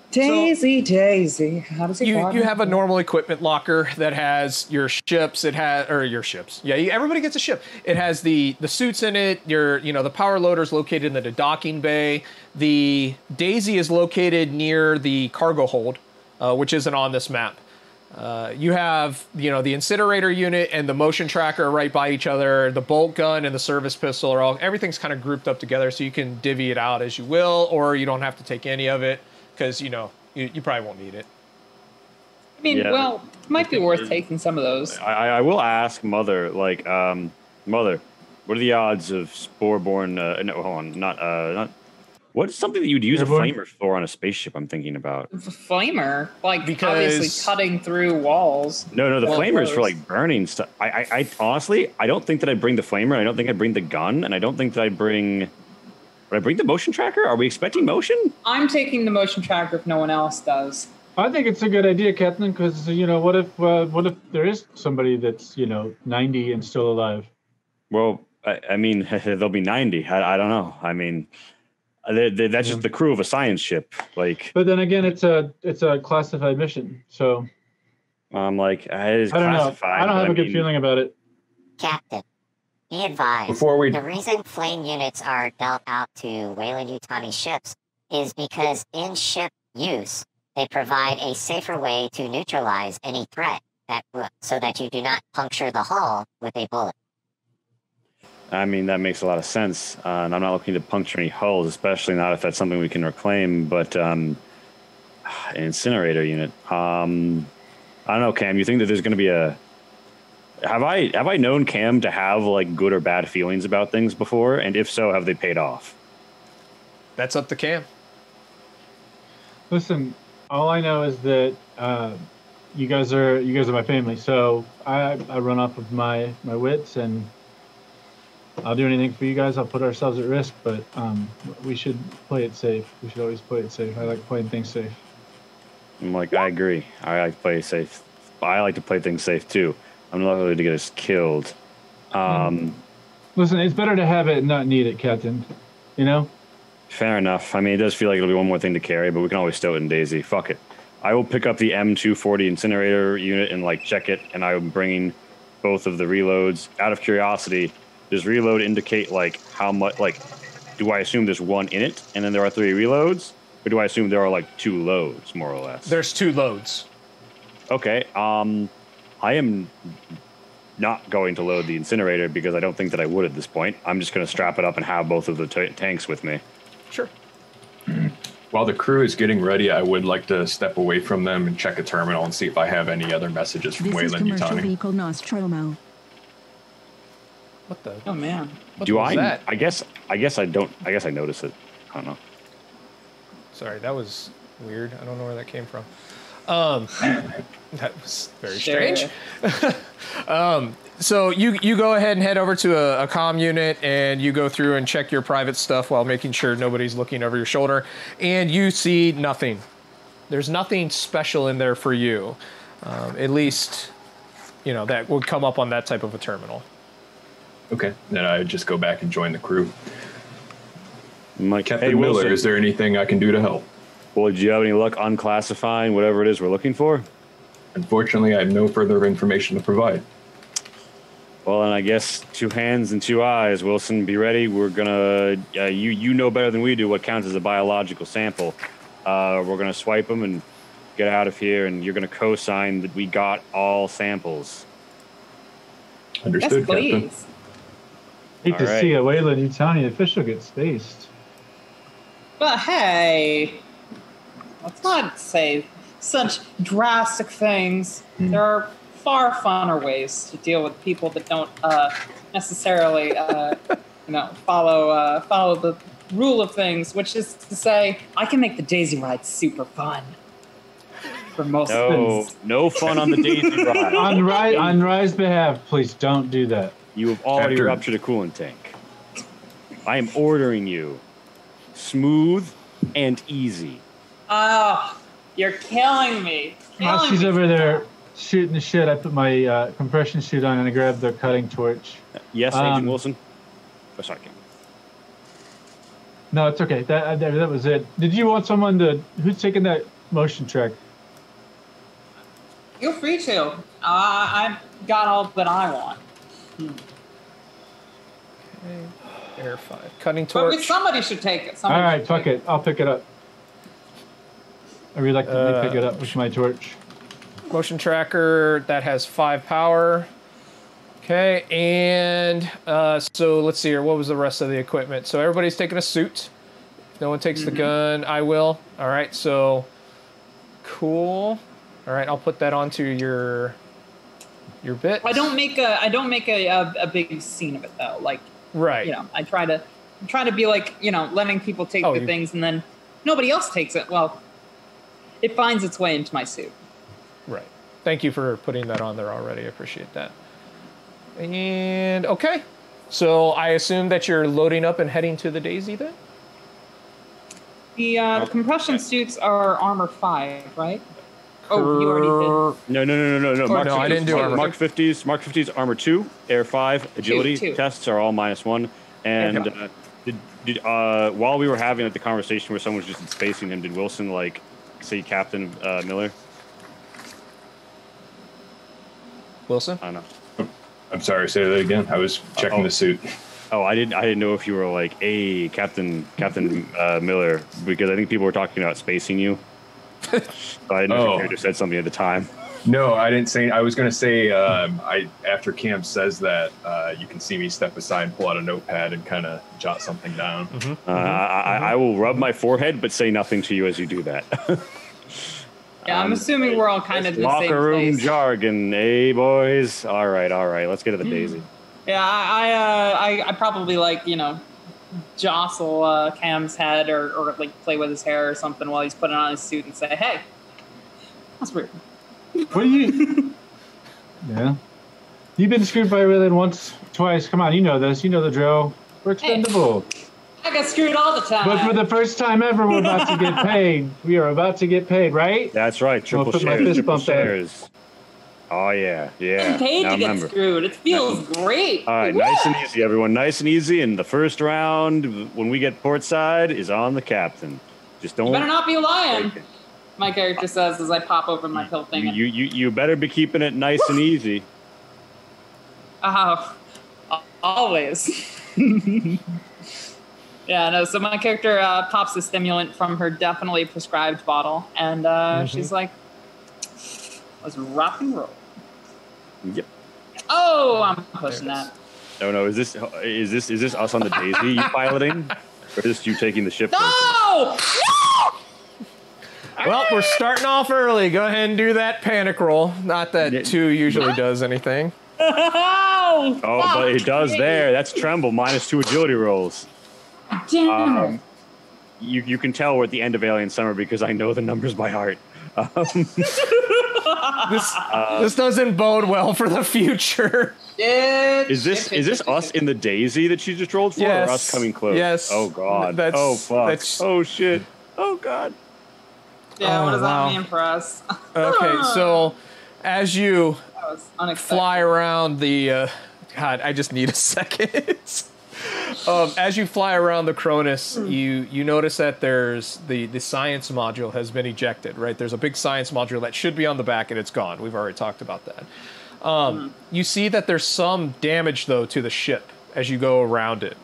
Daisy. How does it go? You have a normal equipment locker that has your ships. Your ships. Yeah, everybody gets a ship. It has the suits in it. The power loader is located in the docking bay. The Daisy is located near the cargo hold, which isn't on this map. You have, the incinerator unit and the motion tracker are right by each other. The bolt gun and the service pistol everything's kind of grouped up together, so you can divvy it out as you will, or you don't have to take any of it because, you probably won't need it. I mean, it might be worth taking some of those. I will ask Mother, Mother, what are the odds of spore-borne, no, hold on, not, what's something that you'd use a flamer for on a spaceship? I'm thinking about a flamer, obviously cutting through walls. No, the flamer is for burning stuff. I honestly, I don't think that I'd bring the flamer. I don't think I'd bring the gun, and I don't think that I'd bring. Would I bring the motion tracker? Are we expecting motion? I'm taking the motion tracker if no one else does. I think it's a good idea, Captain, because what if there is somebody that's 90 and still alive? Well, I mean, they'll be 90. I don't know. I mean. That's just the crew of a science ship, But then again, it's a classified mission, so. I'm it is I don't classified. know. I don't have a good feeling about it. Captain, be advised. The reason flame units are dealt out to Weyland-Yutani ships is because in ship use, they provide a safer way to neutralize any threat so that you do not puncture the hull with a bullet. I mean, that makes a lot of sense. And I'm not looking to puncture any hulls, especially not if that's something we can reclaim. But an incinerator unit. I don't know, Cam. You think that there's going to be a? Have I known Cam to have good or bad feelings about things before? And if so, have they paid off? That's up to Cam. Listen, all I know is that you guys are my family. So I run off of my wits and. I'll do anything for you guys. I'll put ourselves at risk, but we should play it safe. We should always play it safe. I like playing things safe. I agree. I like to play safe. I like to play things safe too. I'm not going to get us killed. Listen, it's better to have it and not need it, Captain. Fair enough. I mean, it does feel like it'll be one more thing to carry, but we can always stow it in Daisy. Fuck it. I will pick up the M240 incinerator unit and check it, and I'm bringing both of the reloads. Out of curiosity, does reload indicate how much? Do I assume there's one in it, and then there are 3 reloads, Or do I assume there are like 2 loads, more or less? There's 2 loads. Okay. I am not going to load the incinerator because I don't think that I would at this point. I'm just going to strap it up and have both of the tanks with me. Sure. While the crew is getting ready, I would like to step away from them and check a terminal and see if I have any other messages from Wayland This is commercial Yutani. vehicle Nostromo. What the? Oh man. What Do was I? that? I guess I don't. I guess I noticed it. I don't know. Sorry, that was weird. I don't know where that came from. That was very strange. So you go ahead and head over to a comm unit, and you go through and check your private stuff while making sure nobody's looking over your shoulder, and you see nothing. There's nothing special in there for you. At least, that would come up on that type of a terminal. Okay, then I would just go back and join the crew. Captain Hey, Miller, Wilson. is there anything I can do to help? Well, do you have any luck unclassifying whatever it is we're looking for? Unfortunately, I have no further information to provide. Well, and I guess 2 hands and 2 eyes. Wilson, be ready. We're gonna. You know better than we do what counts as a biological sample. We're gonna swipe them and get out of here, and you're gonna co-sign that we got all samples. Understood, Yes, Captain. please. Hate to All right. see a Wayland Yutani official get spaced. But hey, let's not say such drastic things. There are far funner ways to deal with people that don't necessarily, follow the rule of things, which is to say, I can make the daisy ride super fun for most things. No fun on the daisy ride. On Rye's behalf, please don't do that. You have already After- ruptured a coolant tank. I am ordering you smooth and easy. Oh, you're killing me. While she's over there shooting the shit, I put my compression suit on and I grabbed the cutting torch. Yes, Agent Wilson? Oh, sorry. No, it's okay. That was it. Did you want someone to... Who's taking that motion track? Feel free to. I've got all that I want. Air 5. Cutting But torch. somebody should take it. All right, fuck it. I'll pick it up. I reluctantly pick it up with my torch. Motion tracker, that has 5 power. Okay, and so let's see here. What was the rest of the equipment? So everybody's taking a suit. No one takes the gun. I will. All right, so cool. All right, I'll put that onto your bit. I don't make a big scene of it though. Like, right. I try to be like, letting people take the things, and then nobody else takes it. Well, it finds its way into my suit. Right. Thank you for putting that on there already. I appreciate that. And okay, so I assume that you're loading up and heading to the Daisy then? The compression suits are armor 5, right? Oh, you already did. No. Or no, I didn't do armor. Mark 50's armor 2, air 5, agility Two. tests are all -1. And did while we were having the conversation where someone was just spacing him, did Wilson say Captain Miller? Wilson? I don't know. I'm sorry, say that again. I was checking the suit. Oh, I didn't know if you were like, hey, Captain Miller, because I think people were talking about spacing you. So I didn't know if you just said something at the time. No, I didn't say. I was going to say, after Cam says that, you can see me step aside and pull out a notepad and kind of jot something down. I will rub my forehead, but say nothing to you as you do that. Yeah, I'm assuming we're all kind of in the same Locker room place. jargon, hey boys. All right. Let's get to the Daisy. Yeah, I probably jostle Cam's head or play with his hair or something while he's putting on his suit and say, "Hey, that's weird." What are you? Yeah. You've been screwed by Wayland once, twice. Come on, you know this. You know the drill. We're expendable. I get screwed all the time. But for the first time ever, we're about to get paid. We are about to get paid, right? That's right. Triple put my shares. fist Triple bump there. shares. Oh yeah. I'm paid Now to get remember. screwed. It feels great. All right, nice and easy, everyone. Nice and easy. And the first round, when we get portside, is on the captain. Just don't. You better not be lying. My character says as I pop over my pill thing. You better be keeping it nice and easy. Oh, always. Yeah, no, so my character pops the stimulant from her definitely prescribed bottle, and she's like, let's rock and roll. Yep. Oh, I'm pushing that. No, is this us on the Daisy you piloting? Or is this you taking the ship? No! Well, we're starting off early. Go ahead and do that panic roll. Not that 2 usually does anything. Oh, but it does there. That's Tremble, -2 agility rolls. Damn it. You can tell we're at the end of Alien Summer because I know the numbers by heart. This doesn't bode well for the future. Is this us in the Daisy that she just rolled for, yes. or us coming close? Yes. Oh God. Oh fuck. Oh shit. Oh God. Yeah. What does that mean for us? Okay, so as you fly around the, God, I just need a second. As you fly around the Cronus, you notice that there's the science module has been ejected, right? There's a big science module that should be on the back and it's gone. We've already talked about that. You see that there's some damage, though, to the ship as you go around it.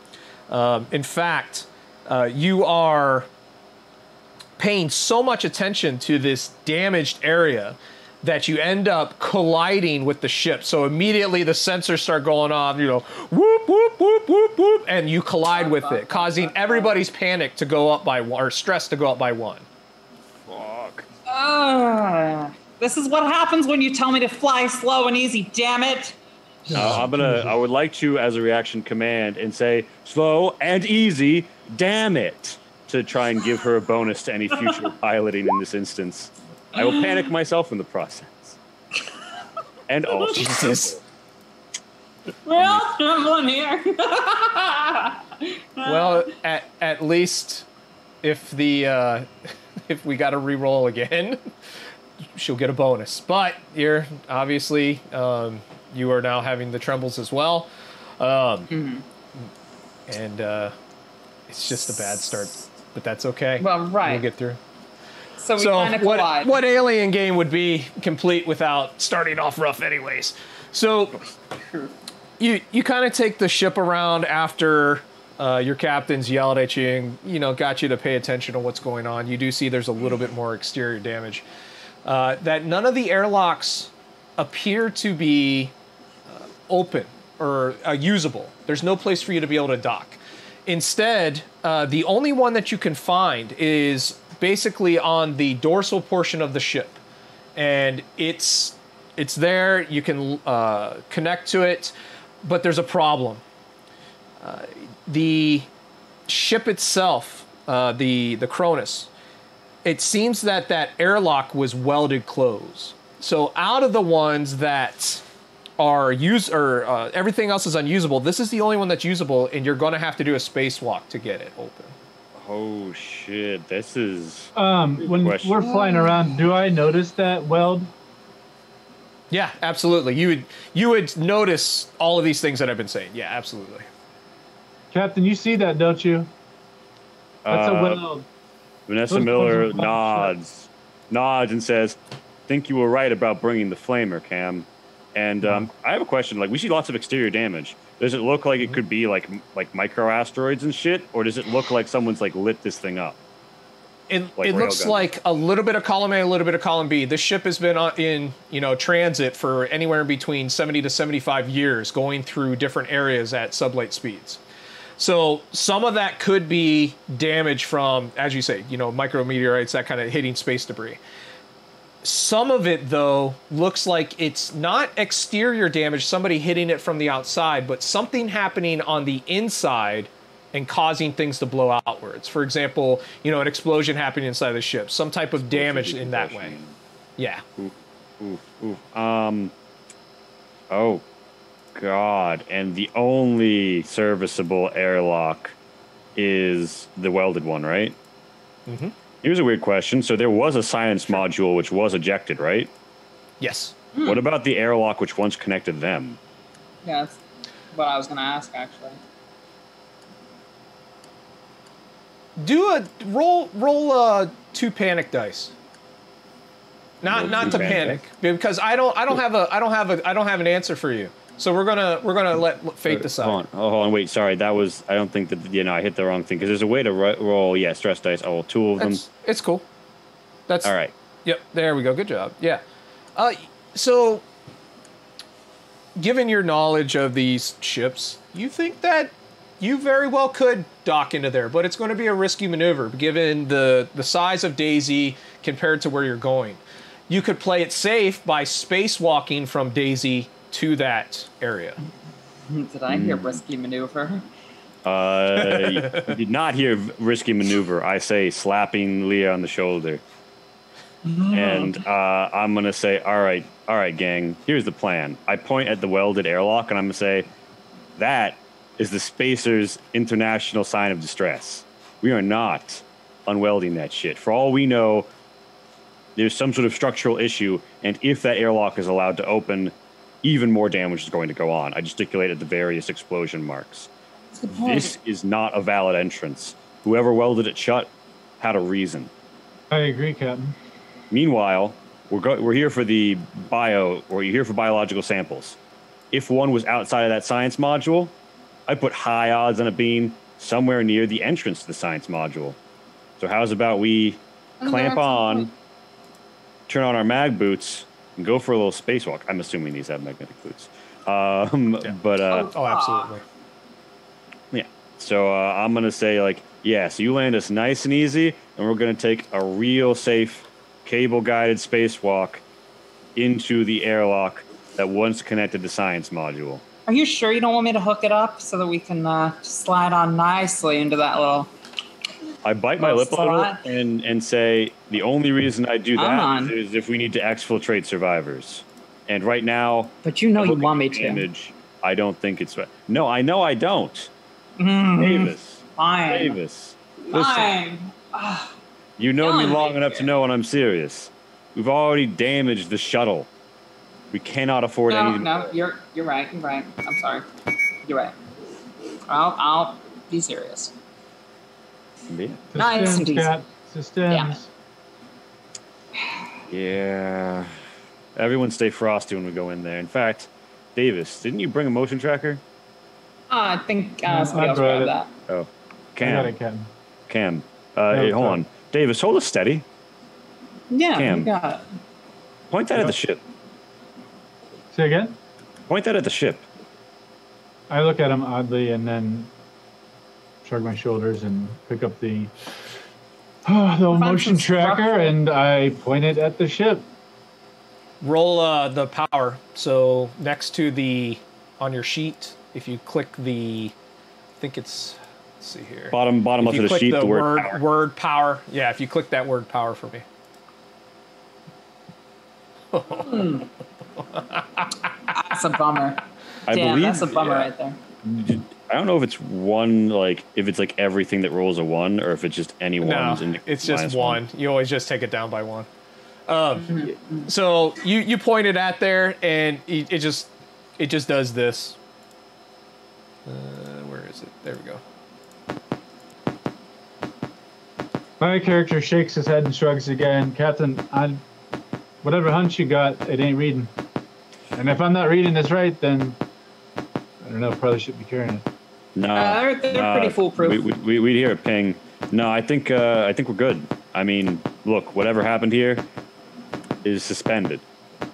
In fact, you are paying so much attention to this damaged area that you end up colliding with the ship. So immediately the sensors start going on, whoop, whoop, whoop, whoop, whoop, and you collide with it, causing everybody's panic to go up by 1, or stress to go up by 1. Fuck. This is what happens when you tell me to fly slow and easy, damn it. I would like to, as a reaction, command and say, slow and easy, damn it, to try and give her a bonus to any future piloting in this instance. I will panic myself in the process. And also... Jesus. We're all trembling here. Well, at least if if we got to re-roll again, she'll get a bonus. But you're obviously you are now having the trembles as well, and it's just a bad start, but that's okay. Well, right. We'll get through. So we kind of collide. What alien game would be complete without starting off rough anyways? So you kind of take the ship around after your captains yelled at you and got you to pay attention to what's going on. You do see there's a little bit more exterior damage. That none of the airlocks appear to be open or usable. There's no place for you to be able to dock. Instead, the only one that you can find is basically on the dorsal portion of the ship, and it's there. You can connect to it, but there's a problem. The ship itself, the Cronus, it seems that airlock was welded closed. So out of the ones that are everything else is unusable, this is the only one that's usable, and you're going to have to do a spacewalk to get it open. Oh shit! This is when we're flying around. Do I notice that weld? Yeah, absolutely. You would notice all of these things that I've been saying. Yeah, absolutely. Captain, you see that, don't you? That's a weld. Vanessa Miller nods and says, "Think you were right about bringing the flamer, Cam." And I have a question. Like, we see lots of exterior damage. Does it look like it could be like micro asteroids and shit, or does it look like someone's lit this thing up? It looks like a little bit of column A, a little bit of column B. This ship has been in transit for anywhere between 70 to 75 years, going through different areas at sublight speeds. So some of that could be damage from, as you say, micrometeorites, that kind of hitting space debris. Some of it, though, looks like it's not exterior damage, somebody hitting it from the outside, but something happening on the inside and causing things to blow outwards. For example, an explosion happening inside the ship, some type of damage in that way. Yeah. Ooh. Oh, God. And the only serviceable airlock is the welded one, right? Mm-hmm. Here's a weird question. So there was a science module which was ejected, right? Yes. What about the airlock which once connected them? Yeah, that's what I was going to ask, actually. Do a roll 2 panic dice. Not to panic, because I don't have an answer for you. So we're gonna let fate decide. Hold on, wait. Sorry, that was. I don't think that. I hit the wrong thing because there's a way to roll. Yeah, stress dice. Oh, two of them. It's cool. That's all right. Yep. There we go. Good job. Yeah. So, given your knowledge of these ships, you think that you very well could dock into there, but it's going to be a risky maneuver given the size of Daisy compared to where you're going. You could play it safe by spacewalking from Daisy to that area. Did I hear risky maneuver? You did not hear risky maneuver. I say slapping Leah on the shoulder. And I'm going to say, all right, gang, here's the plan. I point at the welded airlock, and I'm going to say, that is the Spacer's international sign of distress. We are not unwelding that shit. For all we know, there's some sort of structural issue, and if that airlock is allowed to open, even more damage is going to go on. I gesticulated the various explosion marks. This is not a valid entrance. Whoever welded it shut had a reason. I agree, Captain. Meanwhile, we're here for you're here for biological samples. If one was outside of that science module, I put high odds on it being somewhere near the entrance to the science module. So how's about we clamp on, turn on our mag boots, and go for a little spacewalk? I'm assuming these have magnetic boots. But absolutely. Yeah. So I'm gonna say so you land us nice and easy, and we're gonna take a real safe cable-guided spacewalk into the airlock that once connected the science module. Are you sure you don't want me to hook it up so that we can slide on nicely into that little... I bite my lip a little and say the only reason I do that is if we need to exfiltrate survivors. And right now... But you want me to. I don't think it's... No, I know I don't. Davis. Fine. Davis. Fine. You know me long enough to know when I'm serious. We've already damaged the shuttle. We cannot afford anything. No, you're right. You're right. I'm sorry. You're right. I'll be serious. Yeah. Nice and decent. Systems. Yeah. Everyone stay frosty when we go in there. In fact, Davis, didn't you bring a motion tracker? I think somebody else grabbed that. Oh. Cam. I got it, Cam. Hold on. Davis, hold us steady. Yeah, Cam, you got it. Point that at the ship. Say again? Point that at the ship. I look at him oddly and then shrug my shoulders and pick up the motion tracker and I point it at the ship. Roll the power. So next to on your sheet, if you click I think it's, let's see here. Bottom left of the sheet, the word power. Yeah, if you click that word power for me. That's a bummer. That's a bummer right there. I don't know if it's one, if it's everything that rolls a 1 or if it's just any ones. No, it's just one. You always just take it down by 1. So you point it at there and it just does this. Where is it? There we go. My character shakes his head and shrugs again. Captain, whatever hunch you got, it ain't reading. And if I'm not reading this right, then I don't know. Probably shouldn't be carrying it. No, they're pretty foolproof. We hear a ping. No, I think we're good. I mean, look, whatever happened here is suspended,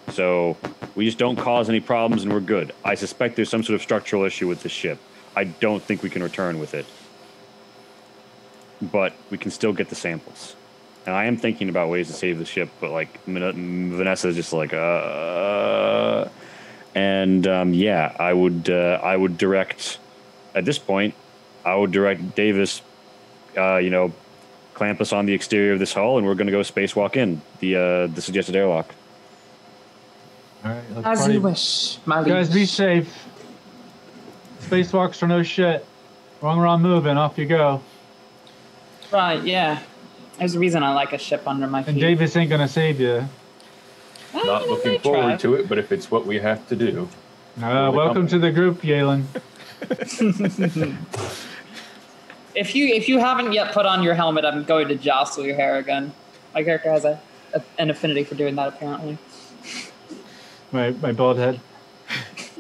so we just don't cause any problems, and we're good. I suspect there's some sort of structural issue with the ship. I don't think we can return with it, but we can still get the samples. And I am thinking about ways to save the ship, but Vanessa's just I would direct at this point. I would direct Davis, clamp us on the exterior of this hull, and we're going to go spacewalk in the suggested airlock. All right, as you wish, my liege. Guys, be safe. Spacewalks are no shit. Wrong move, and off you go. Right, yeah. There's a reason I like a ship under my feet. And Davis ain't gonna save you. Not looking forward to it, but if it's what we have to do. Welcome to the group, Yalen. If you haven't yet put on your helmet, I'm going to jostle your hair again. My character has an affinity for doing that, apparently. My bald head.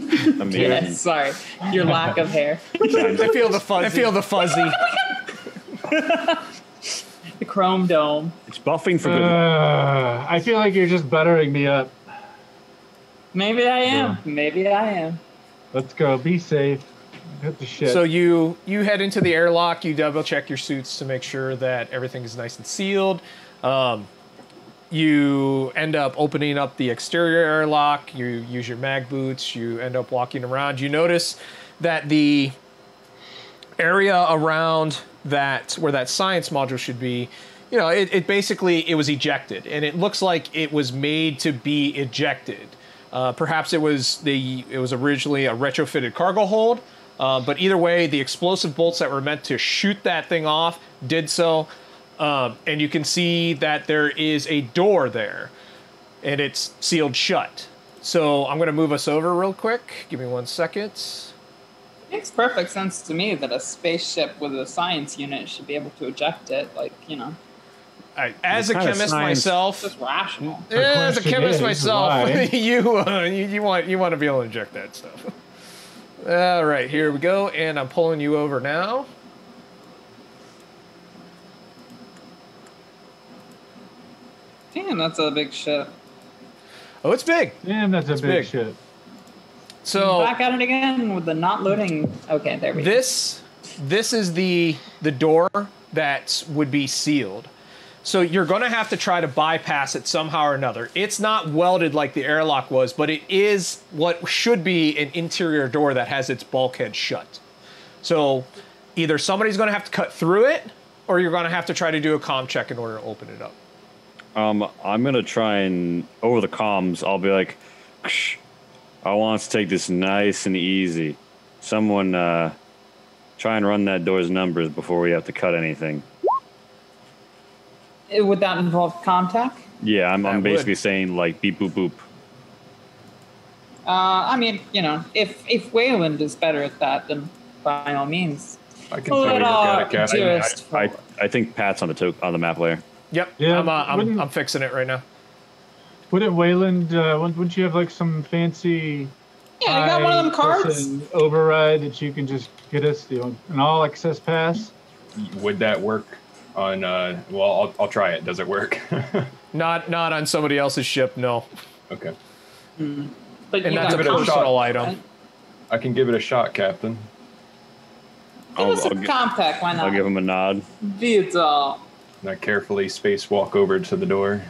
I mean, Yes, sorry. Your lack of hair. I feel the fuzzy. The chrome dome. it's buffing for good. I feel like you're just buttering me up. Maybe I am. Maybe I am. Let's go. Be safe. Hit the shit. So you head into the airlock. You double check your suits to make sure that everything is nice and sealed. You end up opening up the exterior airlock. You use your mag boots. You end up walking around. You notice that the area around that where that science module should be, you know, it basically it was ejected, and it looks like it was made to be ejected. Perhaps it was originally a retrofitted cargo hold, but either way, the explosive bolts that were meant to shoot that thing off did so. And you can see that there is a door there, and it's sealed shut. So I'm going to move us over real quick. Give me 1 second. It makes perfect sense to me that a spaceship with a science unit should be able to eject it. Like, you know. As a chemist myself, it's just rational. As a chemist myself, why? you want to be able to inject that stuff. All right, here we go, and I'm pulling you over now. Damn, that's a big ship. Oh, it's big. Damn, that's a big shit. So back at it again with the not loading. Okay, there we go. This is the door that would be sealed. So you're going to have to try to bypass it somehow or another. It's not welded like the airlock was, but it is what should be an interior door that has its bulkhead shut. So either somebody's going to have to cut through it, or you're going to have to try to do a comm check in order to open it up. I'm gonna try and over the comms. I'll be like, "Ksh, I want us to take this nice and easy. Someone try and run that door's numbers before we have to cut anything." Would that involve contact? Yeah, I'm basically saying like beep boop boop. I mean, you know, if Wayland is better at that, then by all means. I can tell you got it, Captain. I think Pat's on the map layer. Yep. Yeah, I'm fixing it right now. Wouldn't Wayland? Wouldn't you have like some fancy? Yeah, you got one of them cards. Override that you can just get us an all access pass. Would that work on? Well, I'll try it. Does it work? Not on somebody else's ship. No. Okay. But and that's a personal item. Right? I can give it a shot, Captain. Give us a compact. Why not? I'll give him a nod. Beautiful. And I carefully spacewalk over to the door.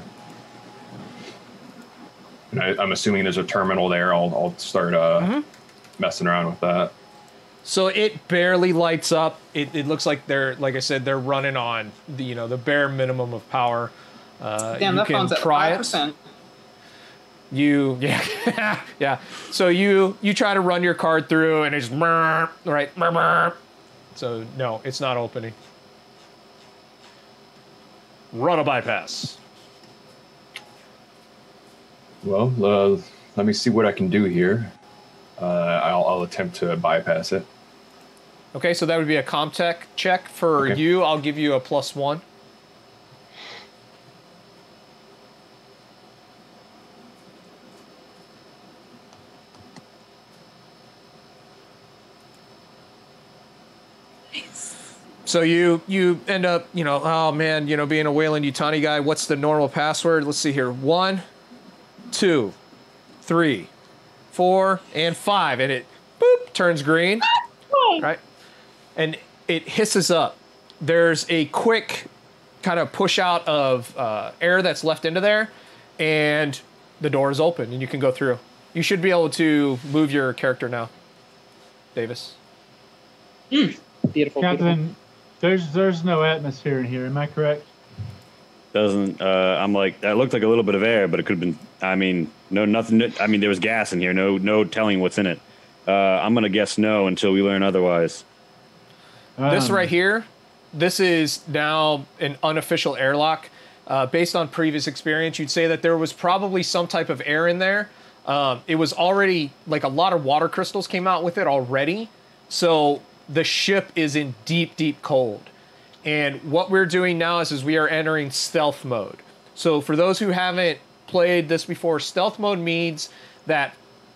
And I'm assuming there's a terminal there. I'll start messing around with that. So it barely lights up. It looks like like I said, they're running on the bare minimum of power. Damn, you that can phone's at try 5%. Yeah. So you try to run your card through, and it's right. So no, it's not opening. Run a bypass. Well, let me see what I can do here. I'll attempt to bypass it. Okay, so that would be a Comtech check for you. I'll give you a +1. So you end up, oh man, being a Wayland Yutani guy, what's the normal password? Let's see here. 1, 2, 3, 4, and 5. And it turns green. Right? And it hisses up. There's a quick kind of push out of air that's left into there, and the door is open and you can go through. You should be able to move your character now, Davis. Beautiful. Captain, there's no atmosphere in here. Am I correct? Doesn't I'm like, that looked like a little bit of air, but it could have been. I mean, no, nothing. I mean, there was gas in here. No telling what's in it. I'm gonna guess no until we learn otherwise. This right here, this is now an unofficial airlock. Based on previous experience, you'd say that there was probably some type of air in there. It was already, like, a lot of water crystals came out with it already. So the ship is in deep, deep cold. And what we're doing now is we are entering stealth mode. So for those who haven't played this before, stealth mode means that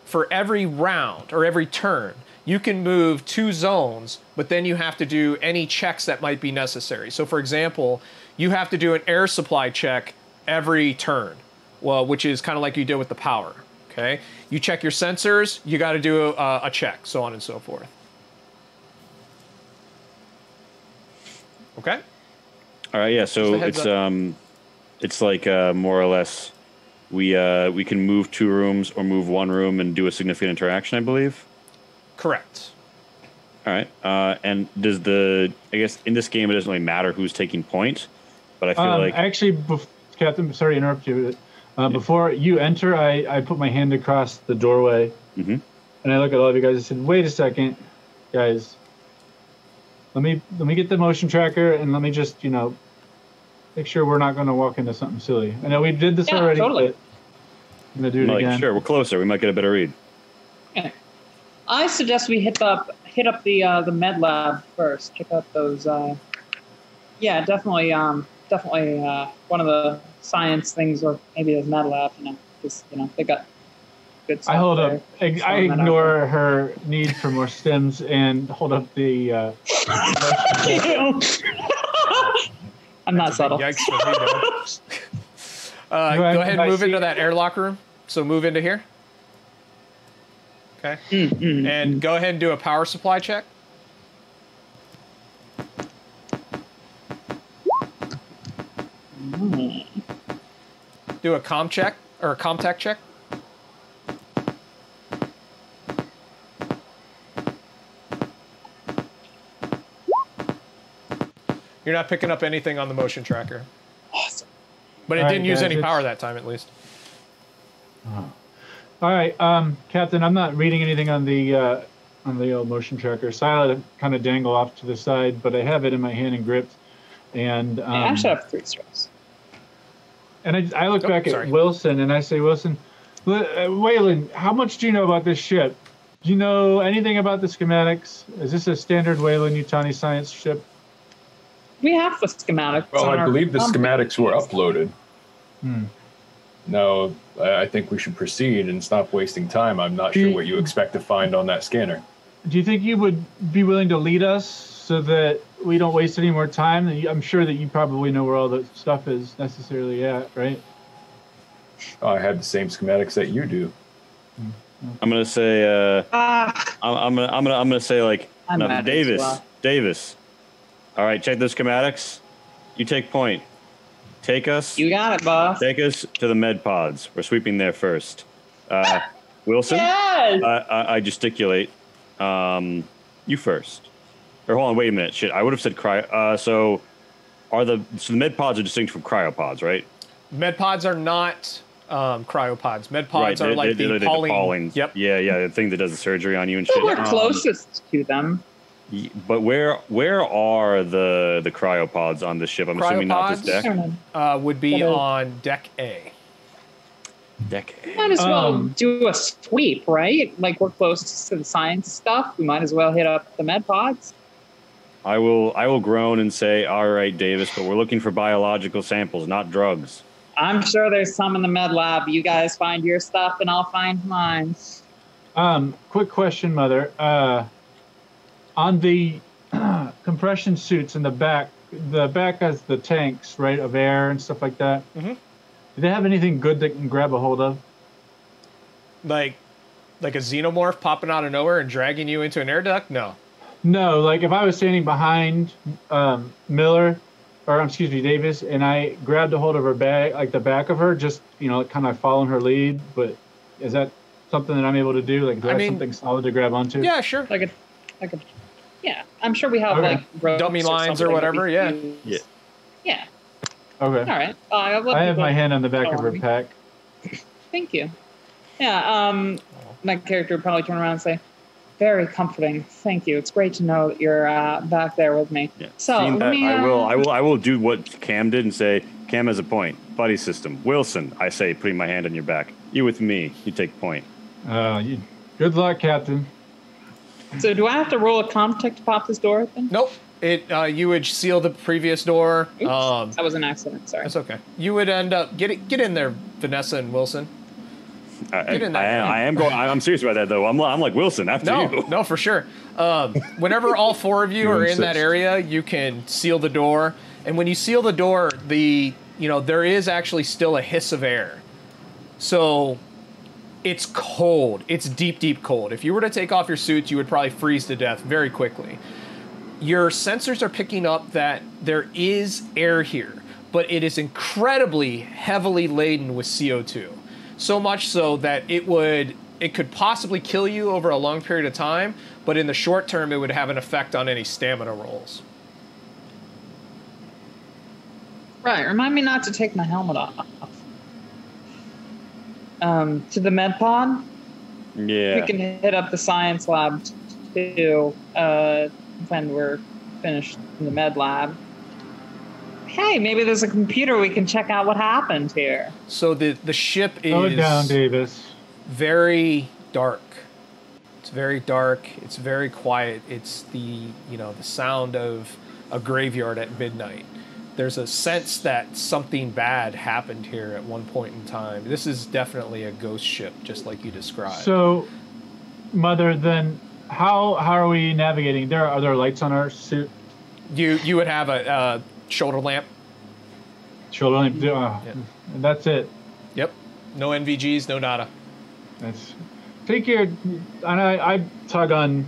for every round or every turn, you can move 2 zones, but then you have to do any checks that might be necessary. So for example, you have to do an air supply check every turn, well, which is kind of like you did with the power, okay? You check your sensors, you got to do a check, so on and so forth. Okay? All right, yeah, so it's like more or less we can move 2 rooms or move 1 room and do a significant interaction, I believe. Correct. All right. And does I guess in this game it doesn't really matter who's taking point, but I feel like actually, Captain, sorry to interrupt you. Before you enter, I put my hand across the doorway, and I look at all of you guys and said, "Wait a second, guys. Let me get the motion tracker and let me just make sure we're not going to walk into something silly. I know we did this already, totally. but I'm going to do it again. Sure, we're closer. We might get a better read. Okay. I suggest we hit up the med lab first. Check out those. Definitely one of the science things, or maybe the med lab. Because they got good stuff. I hold there. up. I ignore her need for more stems and hold up the. I'm not subtle. Yikes for me, go ahead and move into that airlock room. So move into here. Okay. And go ahead and do a power supply check. Do a comm check or a CommTech check. You're not picking up anything on the motion tracker. Awesome. But it didn't use any power that time, at least. All right, Captain. I'm not reading anything on the old motion tracker. Silent kind of dangle off to the side, but I have it in my hand and gripped. And I should have 3 strokes. And I look back at Wilson and I say, Wilson, Waylon, how much do you know about this ship? Do you know anything about the schematics? Is this a standard Weyland-Yutani science ship? We have the schematics. Well, I believe the schematics were uploaded. No, I think we should proceed and stop wasting time. I'm not sure what you expect to find on that scanner. Do you think you would be willing to lead us so that we don't waste any more time? I'm sure that you probably know where all the stuff is necessarily at, right? Oh, I have the same schematics that you do. I'm gonna say. I'm gonna say like no, Davis. All right, check the schematics. You take point. Take us. You got it, boss. Take us to the med pods. We're sweeping there first. Wilson. Yes. I gesticulate. You first. Or hold on, wait a minute. Shit, I would have said cryo. So the med pods are distinct from cryopods, right? Med pods are not cryopods. Med pods are like the Paulings. Yep. Yeah, the thing that does the surgery on you and shit. So we're closest to them. But where are the cryopods on this ship? I'm assuming not this deck. Would be on deck A. Deck A. Might as well do a sweep, right? Like we're close to the science stuff. We might as well hit up the med pods. I will groan and say, all right, Davis, but we're looking for biological samples, not drugs. I'm sure there's some in the med lab. You guys find your stuff and I'll find mine. Quick question, Mother. On the compression suits in the back has the tanks, right, of air and stuff like that. Mm-hmm. Do they have anything good that can grab a hold of? Like a xenomorph popping out of nowhere and dragging you into an air duct? No. No, like if I was standing behind Davis, and I grabbed a hold of her bag, like the back of her, just kind of following her lead. But is that something that I'm able to do? Like, do I have something solid to grab onto? Yeah, sure. Like a. Yeah, I'm sure we have like dummy lines or whatever. Yeah. Yeah. Okay. All right. I have my hand on the back of her pack. Thank you. Yeah. My character would probably turn around and say, "Very comforting. Thank you. It's great to know that you're back there with me." Yeah. So I will do what Cam did and say, Cam has a point. Buddy system. Wilson, I say, putting my hand on your back. You with me. You take point. Good luck, Captain. So do I have to roll a CommTech to pop this door open? Nope. You would seal the previous door. Oops, that was an accident. Sorry. That's okay. You would end up get in there, Vanessa and Wilson. Get in there. I am going. I'm serious about that, though. I'm like Wilson after you. No, for sure. Whenever all four of you are in that area, you can seal the door. And when you seal the door, there is actually still a hiss of air. So it's cold. It's deep, deep cold. If you were to take off your suits, you would probably freeze to death very quickly. Your sensors are picking up that there is air here, but it is incredibly heavily laden with CO2. So much so that it could possibly kill you over a long period of time, but in the short term, it would have an effect on any stamina rolls. Right. Remind me not to take my helmet off. To the med pod. Yeah. We can hit up the science lab too when we're finished in the med lab. Hey, maybe there's a computer we can check out what happened here. So the ship is Slow it down, Davis. Very dark. It's very dark. It's very quiet. It's the sound of a graveyard at midnight. There's a sense that something bad happened here at one point in time. This is definitely a ghost ship, just like you described. So, Mother, then how are we navigating? Are there lights on our suit? You would have a shoulder lamp. Shoulder lamp. And that's it. Yep. No NVGs, no nada. Take your. And I tug on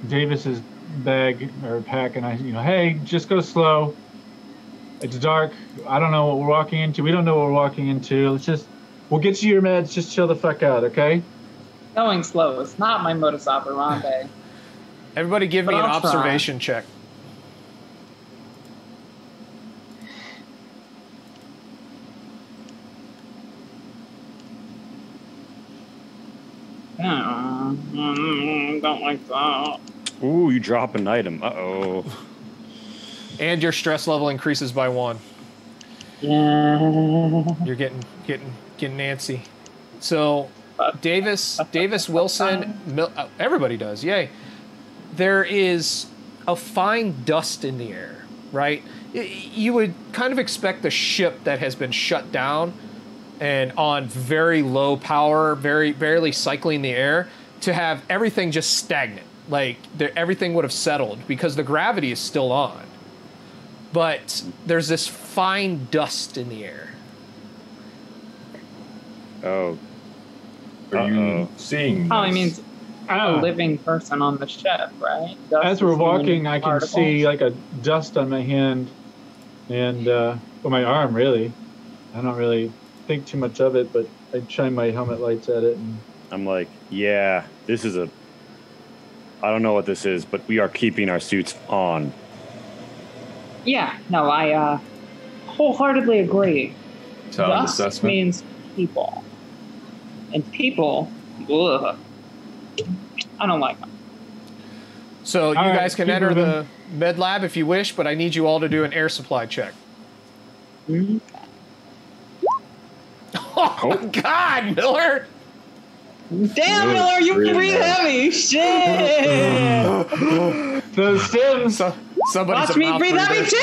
Davis's bag or pack, and hey, just go slow. It's dark. I don't know what we're walking into. We don't know what we're walking into. We'll get you your meds. Just chill the fuck out, okay? Going slow is not my modus operandi. Everybody give me an observation check. Don't like that. Ooh, you drop an item. Uh-oh. And your stress level increases by 1. Yeah. You're getting antsy. So Davis, Wilson, everybody does. Yay. There is a fine dust in the air, right? You would kind of expect the ship that has been shut down and on very low power, barely cycling the air, to have everything just stagnant. Like everything would have settled because the gravity is still on. But there's this fine dust in the air. Oh. Are you seeing Probably means a living person on the ship, right? Dust as we're walking, I can particles. see like a dust on my hand and my arm, really. I don't really think too much of it, but I shine my helmet lights at it. And I'm like, yeah, this is I don't know what this is, but we are keeping our suits on. Yeah, no, I wholeheartedly agree. Sound Dust assessment means people. And people, ugh, I don't like them. So you guys can enter the med lab if you wish, but I need you all to do an air supply check. Mm-hmm. Oh, God, Miller! Damn, Miller, you breathe heavy. Shit. Those Sims. Somebody's Watch me breathe heavy too.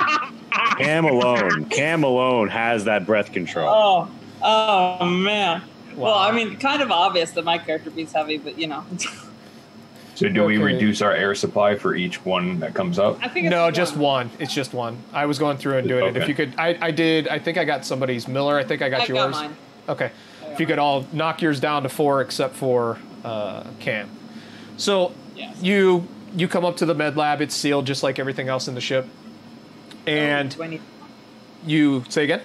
Oh Cam alone has that breath control. Oh man. Wow. Well, I mean, kind of obvious that my character breathes heavy, but So do we reduce our air supply for each one that comes up? I think it's No, just one. It's just one. I was going through and doing it. If you could, I did. I think I got somebody's Miller. I think I got yours. Got mine. Okay. If you could all knock yours down to 4 except for Cam. So Yes. you come up to the med lab. It's sealed just like everything else in the ship. And you say again?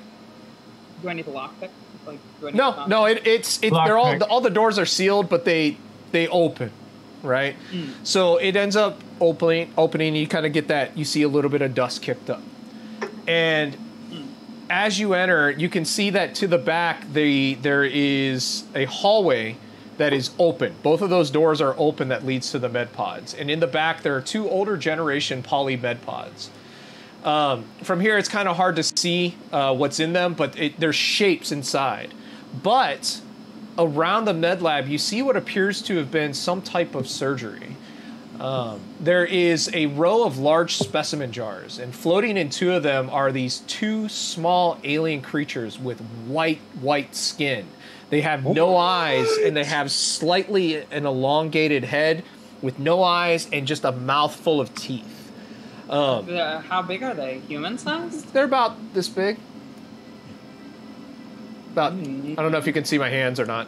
Do I need to lockpick? Like, No. It's they're all the doors are sealed, but they open, right? So it ends up opening. You kind of get that. You see a little bit of dust kicked up, and as you enter, you can see that to the back there is a hallway that is open. Both of those doors are open that leads to the med pods, and in the back there are 2 older generation poly med pods. From here, it's kind of hard to see what's in them, but there's shapes inside. But around the med lab, you see what appears to have been some type of surgery. There is a row of large specimen jars, and floating in two of them are these two small alien creatures with white skin. They have no eyes, and they have slightly an elongated head with no eyes and just a mouthful of teeth. How big are they? Human sized? They're about this big. I don't know if you can see my hands or not.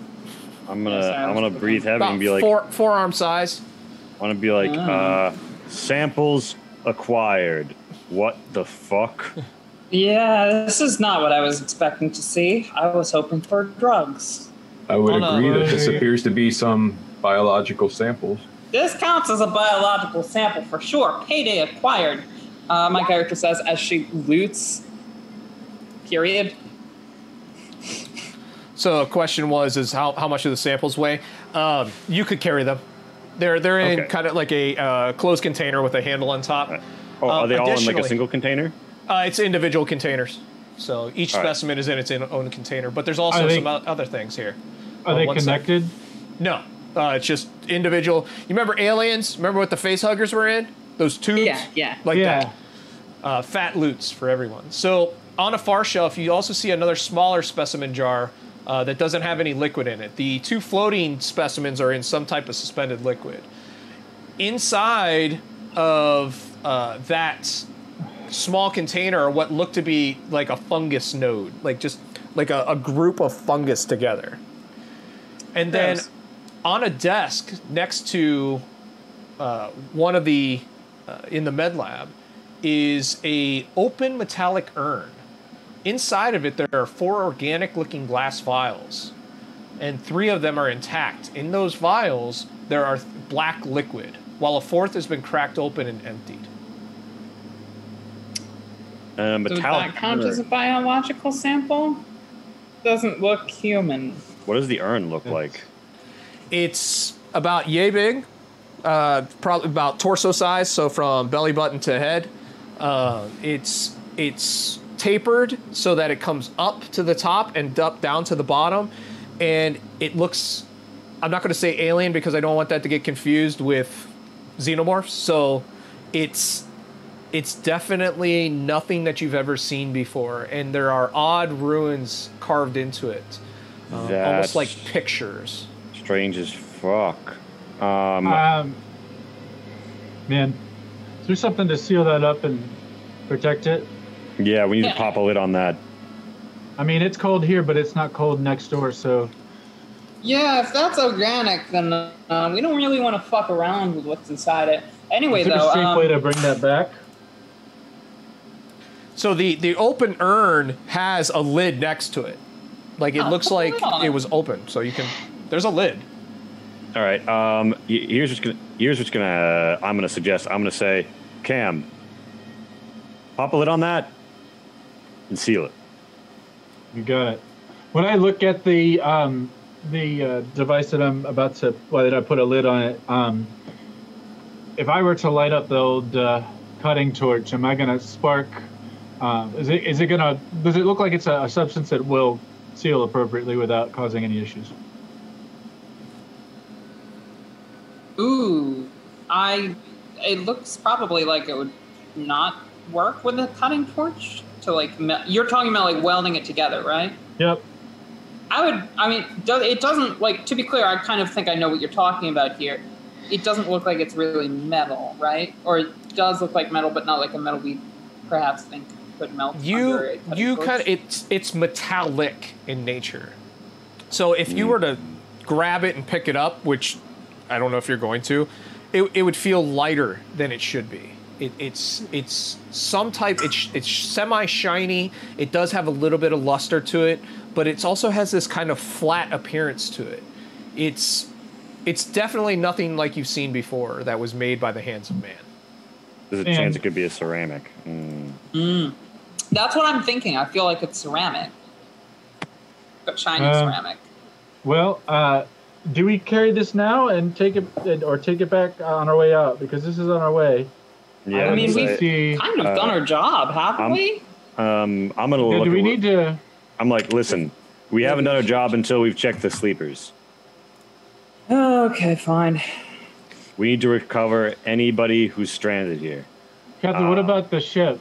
I'm gonna breathe heavy and be like forearm size. I want to be like samples acquired. What the fuck? Yeah, this is not what I was expecting to see. I was hoping for drugs. I would agree that this appears to be some biological samples. This counts as a biological sample for sure. Payday acquired. My character says as she loots. Period. So the question is how much do the samples weigh? You could carry them. They're in kind of like a closed container with a handle on top. Right. Oh, are they all in like a single container? It's individual contanemers. So each specimen is in its own container. But there's also some other things here. Are they connected? No. It's just individual. You remember Aliens? Remember what the face huggers were in? Those tubes? Yeah. Like that. Fat loots for everyone. So on a far shelf, you also see another smaller specimen jar that doesn't have any liquid in it. The two floating specimens are in some type of suspended liquid. Inside of that small container are what look to be like a fungus node, like just like a group of fungus together. And then on a desk next to one of the in the med lab is a open metallic urn. Inside of it, there are 4 organic-looking glass vials, and 3 of them are intact. In those vials, there are black liquid, while a 4th has been cracked open and emptied. Does that count as a biological sample? Doesn't look human. What does the urn look like? It's about yay big, probably about torso size, so from belly button to head. It's tapered so that it comes up to the top and up down to the bottom, and it looks, I'm not going to say alien because I don't want that to get confused with xenomorphs, so it's definitely nothing that you've ever seen before, and there are odd ruins carved into it, almost like pictures. Strange as fuck. Man, is there something to seal that up and protect it? Yeah, we need to pop a lid on that. I mean, it's cold here, but it's not cold next door, so... Yeah, if that's organic, then we don't really want to fuck around with what's inside it. Anyway, is there a safe way to bring that back? So the open urn has a lid next to it. Like, it looks like it was open, so you can... There's a lid. All right, here's what's gonna I'm gonna suggest. I'm gonna say, Cam, pop a lid on that and seal it. You got it. When I look at the device that I'm about to, that I put a lid on it, if I were to light up the old cutting torch, am I gonna spark? Does it look like it's a substance that will seal appropriately without causing any issues? Ooh, it looks probably like it would not work with a cutting torch to you're talking about like welding it together, right? Yep. It doesn't, like, to be clear, I kind of think I know what you're talking about here. It doesn't look like it's really metal, right? Or it does look like metal, but not like a metal we perhaps think could melt under a cutting torch. It's metallic in nature. So if you were to grab it and pick it up, which I don't know if you're going to, it would feel lighter than it should be. It's some type. It's semi-shiny. It does have a little bit of luster to it, but it also has this kind of flat appearance to it. It's definitely nothing like you've seen before that was made by the hands of man. There's a chance it could be a ceramic. That's what I'm thinking. I feel like it's ceramic, but shiny ceramic. Well, do we carry this now and take it back on our way out? Because this is on our way. Yeah, we've kind of done our job, haven't we? I'm gonna look. Do we need to? I'm like, listen, we haven't done a job until we've checked the sleepers. Okay, fine. We need to recover anybody who's stranded here. Captain, what about the ship?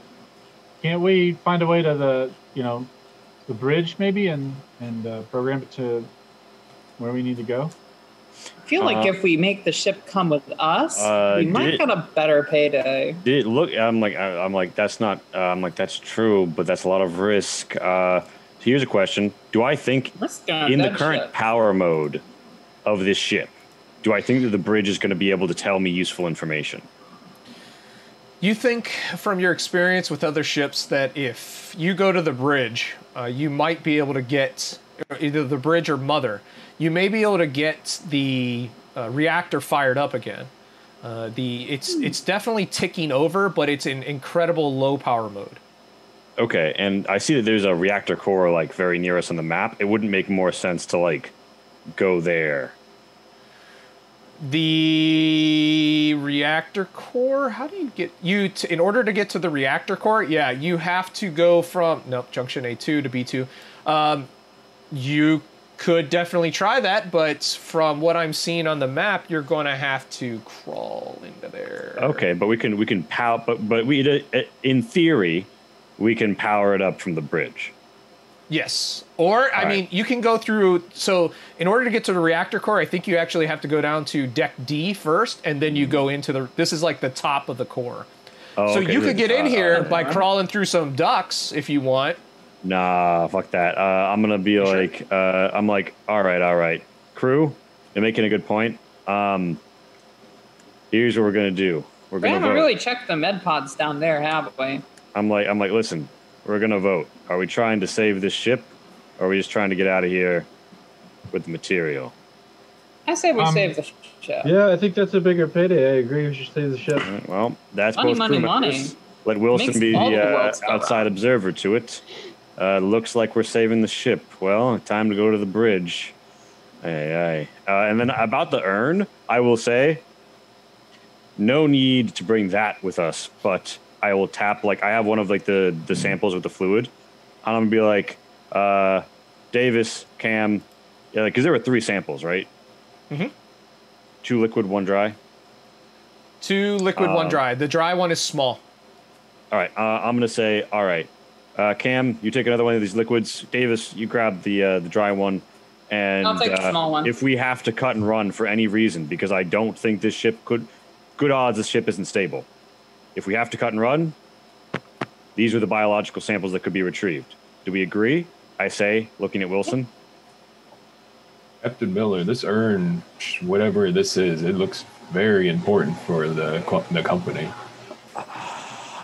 Can't we find a way to the bridge maybe and program it to where we need to go? I feel like if we make the ship come with us, we might get a better payday. I'm like that's not. I'm like that's true, but that's a lot of risk. Here's a question: do I think in the current power mode of this ship, do I think that the bridge is going to be able to tell me useful information? You think from your experience with other ships that if you go to the bridge, you might be able to get either the bridge or mother. You may be able to get the reactor fired up again. It's definitely ticking over, but it's in incredible low power mode. Okay, and I see that there's a reactor core like very near us on the map. It wouldn't make more sense to like go there. The reactor core? How do you get in order to get to the reactor core? Yeah, you have to go from junction A2 to B2. You could definitely try that, but from what I'm seeing on the map, you're going to have to crawl into there. Okay, but we can power. But we in theory, we can power it up from the bridge. Yes. Or, I mean, you can go through... So, in order to get to the reactor core, I think you actually have to go down to Deck D first, and then you go into the... This is like the top of the core. Oh, so okay. You could get in here by crawling through some ducts if you want. Nah, fuck that. I'm going to be like... I'm like, all right. Crew, you're making a good point. Here's what we're going to do. We haven't really checked the med pods down there, have we? I'm like, listen... We're going to vote. Are we trying to save this ship, or are we just trying to get out of here with the material? I say we save the ship. Yeah, I think that's a bigger payday. I agree. We should save the ship. Right, well, that's money. Let Wilson be the outside observer to it. Looks like we're saving the ship. Well, time to go to the bridge. And then about the urn, I will say, no need to bring that with us, but... I will tap, like, I have one of, like, the samples with the fluid. I'm going to be like, Davis, Cam, yeah, because there were 3 samples, right? Mm-hmm. 2 liquid, 1 dry. 2 liquid, 1 dry. The dry one is small. All right, I'm going to say, all right, Cam, you take another one of these liquids. Davis, you grab the dry one. And I'll take the small one. If we have to cut and run for any reason, because I don't think this ship good odds this ship isn't stable. If we have to cut and run, these are the biological samples that could be retrieved. Do we agree? I say, looking at Wilson. Captain Miller, this urn, whatever this is, it looks very important for the company.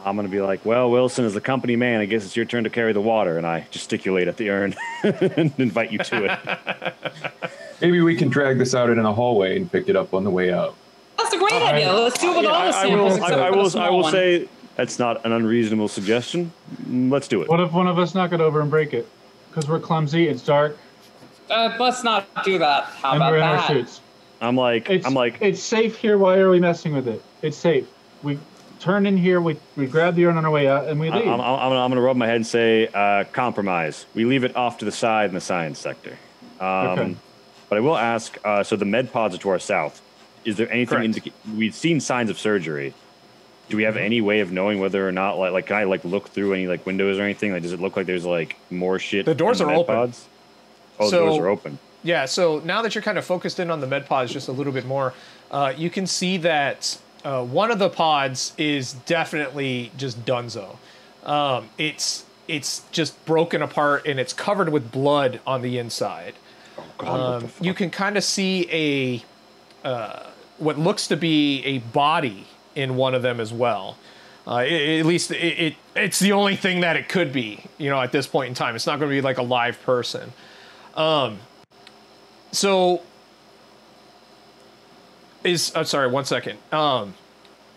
I'm going to be like, well, Wilson, as the company man, I guess it's your turn to carry the water. And I gesticulate at the urn and invite you to it. Maybe we can drag this out in a hallway and pick it up on the way out. That's a great idea. Let's do it with all the samples. I will say that's not an unreasonable suggestion. Let's do it. What if one of us knock it over and break it? Because we're clumsy. It's dark. Let's not do that. How about we're in that? Our suits. I'm like, it's safe here. Why are we messing with it? It's safe. We turn in here. We grab the urn on our way out, and we leave. I'm going to rub my head and say, compromise. We leave it off to the side in the science sector. Okay. But I will ask. So the med pods are to our south. Is there anything we've seen signs of surgery? Do we have any way of knowing whether or not like can I like look through any like windows or anything? Like does it look like there's like more shit? The doors are open. Pods? Oh, the doors are open. Yeah, so now that you're kind of focused in on the med pods just a little bit more, you can see that one of the pods is definitely just donezo. It's just broken apart and it's covered with blood on the inside. Oh God, what the fuck? You can kind of see what looks to be a body in one of them as well. At least it's the only thing that it could be, at this point in time. It's not going to be like a live person. Sorry, 1 second.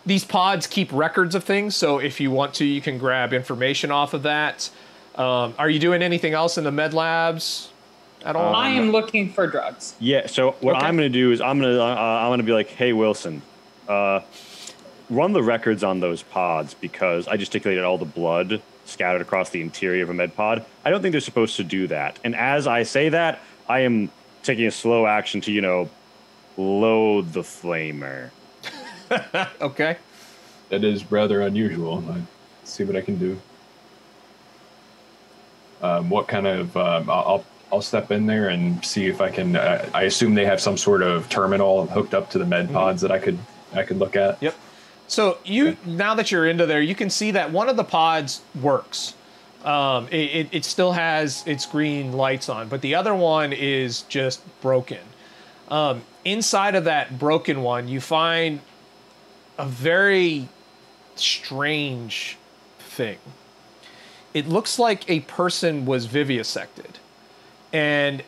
These pods keep records of things, so if you want to, you can grab information off of that. Are you doing anything else in the med labs? At all? I am looking for drugs. Yeah. So what I'm going to do is I'm going to be like, hey Wilson, run the records on those pods because I gesticulated all the blood scattered across the interior of a med pod. I don't think they're supposed to do that. And as I say that, I am taking a slow action to load the flamer. Okay. That is rather unusual. Let's see what I can do. What kind of? I'll step in there and see if I can. I assume they have some sort of terminal hooked up to the med pods that I could look at. Yep. So now that you're into there, you can see that one of the pods works. It still has its green lights on, but the other one is just broken. Inside of that broken one, you find a very strange thing. It looks like a person was vivisected, and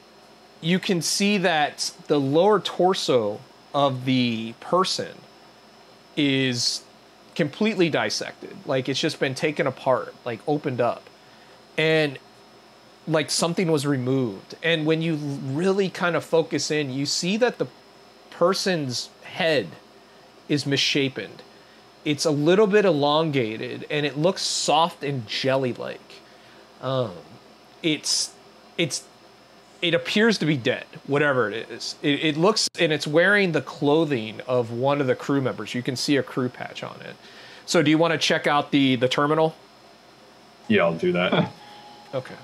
you can see that the lower torso of the person is completely dissected. Like it's just been taken apart, like opened up, and like something was removed. And when you really kind of focus in, you see that the person's head is misshapen. It's a little bit elongated, and it looks soft and jelly-like. It appears to be dead, whatever it is. It looks, and it's wearing the clothing of one of the crew members. You can see a crew patch on it. So do you want to check out the terminal? Yeah, I'll do that. Okay.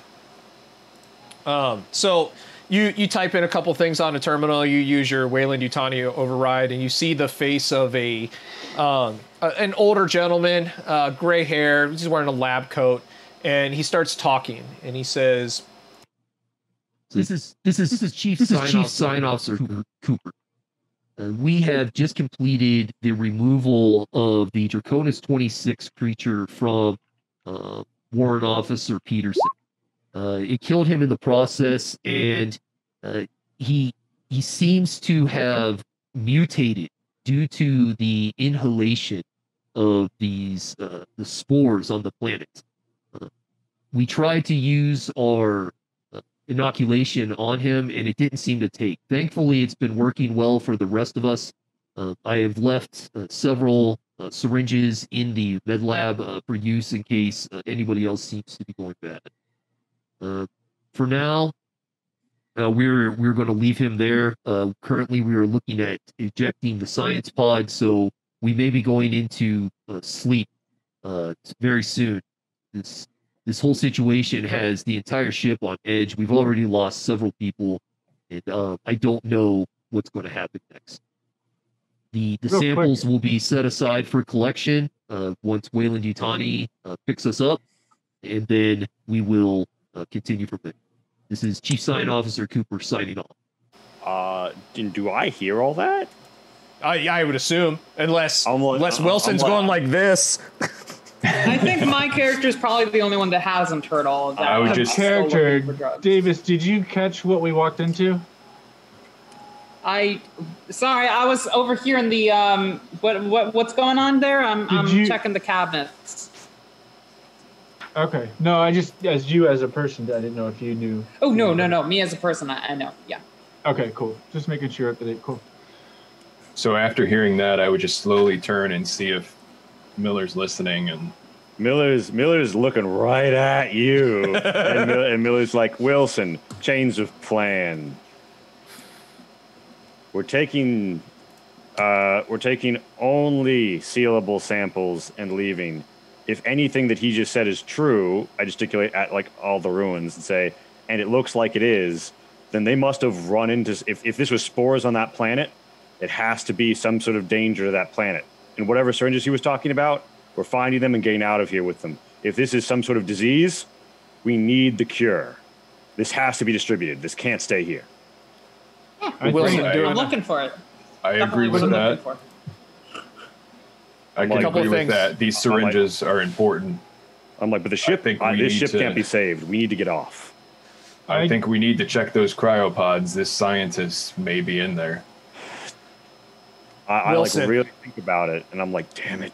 So you type in a couple things on a terminal. You use your Weyland-Yutani override, and you see the face of an older gentleman, gray hair. He's wearing a lab coat, and he starts talking, and he says, This is Chief Sign Officer Cooper. We have just completed the removal of the Draconis 26 creature from Warrant Officer Peterson. It killed him in the process, and he seems to have mutated due to the inhalation of these the spores on the planet. We tried to use our inoculation on him, and it didn't seem to take. Thankfully, it's been working well for the rest of us. I have left several syringes in the med lab for use in case anybody else seems to be going bad. For now, we're going to leave him there. Currently, we are looking at ejecting the science pod, so we may be going into sleep very soon. This whole situation has the entire ship on edge. We've already lost several people, and I don't know what's going to happen next. The samples will be set aside for collection once Weyland-Yutani picks us up, and then we will continue from there. This is Chief Sign Officer Cooper signing off. Do I hear all that? I would assume, unless Wilson's going like this. I think my character is probably the only one that hasn't heard all of that. I would just character. Davis, did you catch what we walked into? Sorry, I was overhearing the what's going on there. I'm checking the cabinets. Okay. No, I just as a person, I didn't know if you knew. Oh no. Me as a person, I know. Yeah. Okay, cool. Just making sure up to date. Cool. So after hearing that, I would just slowly turn and see if Miller's listening, and Miller's looking right at you, and Miller's like, Wilson, change of plan. We're taking only sealable samples and leaving. If anything that he just said is true, I gesticulate at like all the ruins and say, and it looks like it is, then they must have run into. If this was spores on that planet, it has to be some sort of danger to that planet. And whatever syringes he was talking about, we're finding them and getting out of here with them. If this is some sort of disease, we need the cure. This has to be distributed. This can't stay here. Yeah, I'm looking for it. I agree with that. I can agree with that. These syringes are important. I'm like, but the ship, this ship can't be saved. We need to get off. I think we need to check those cryopods. This scientist may be in there. I like really think about it, and I'm like, damn it.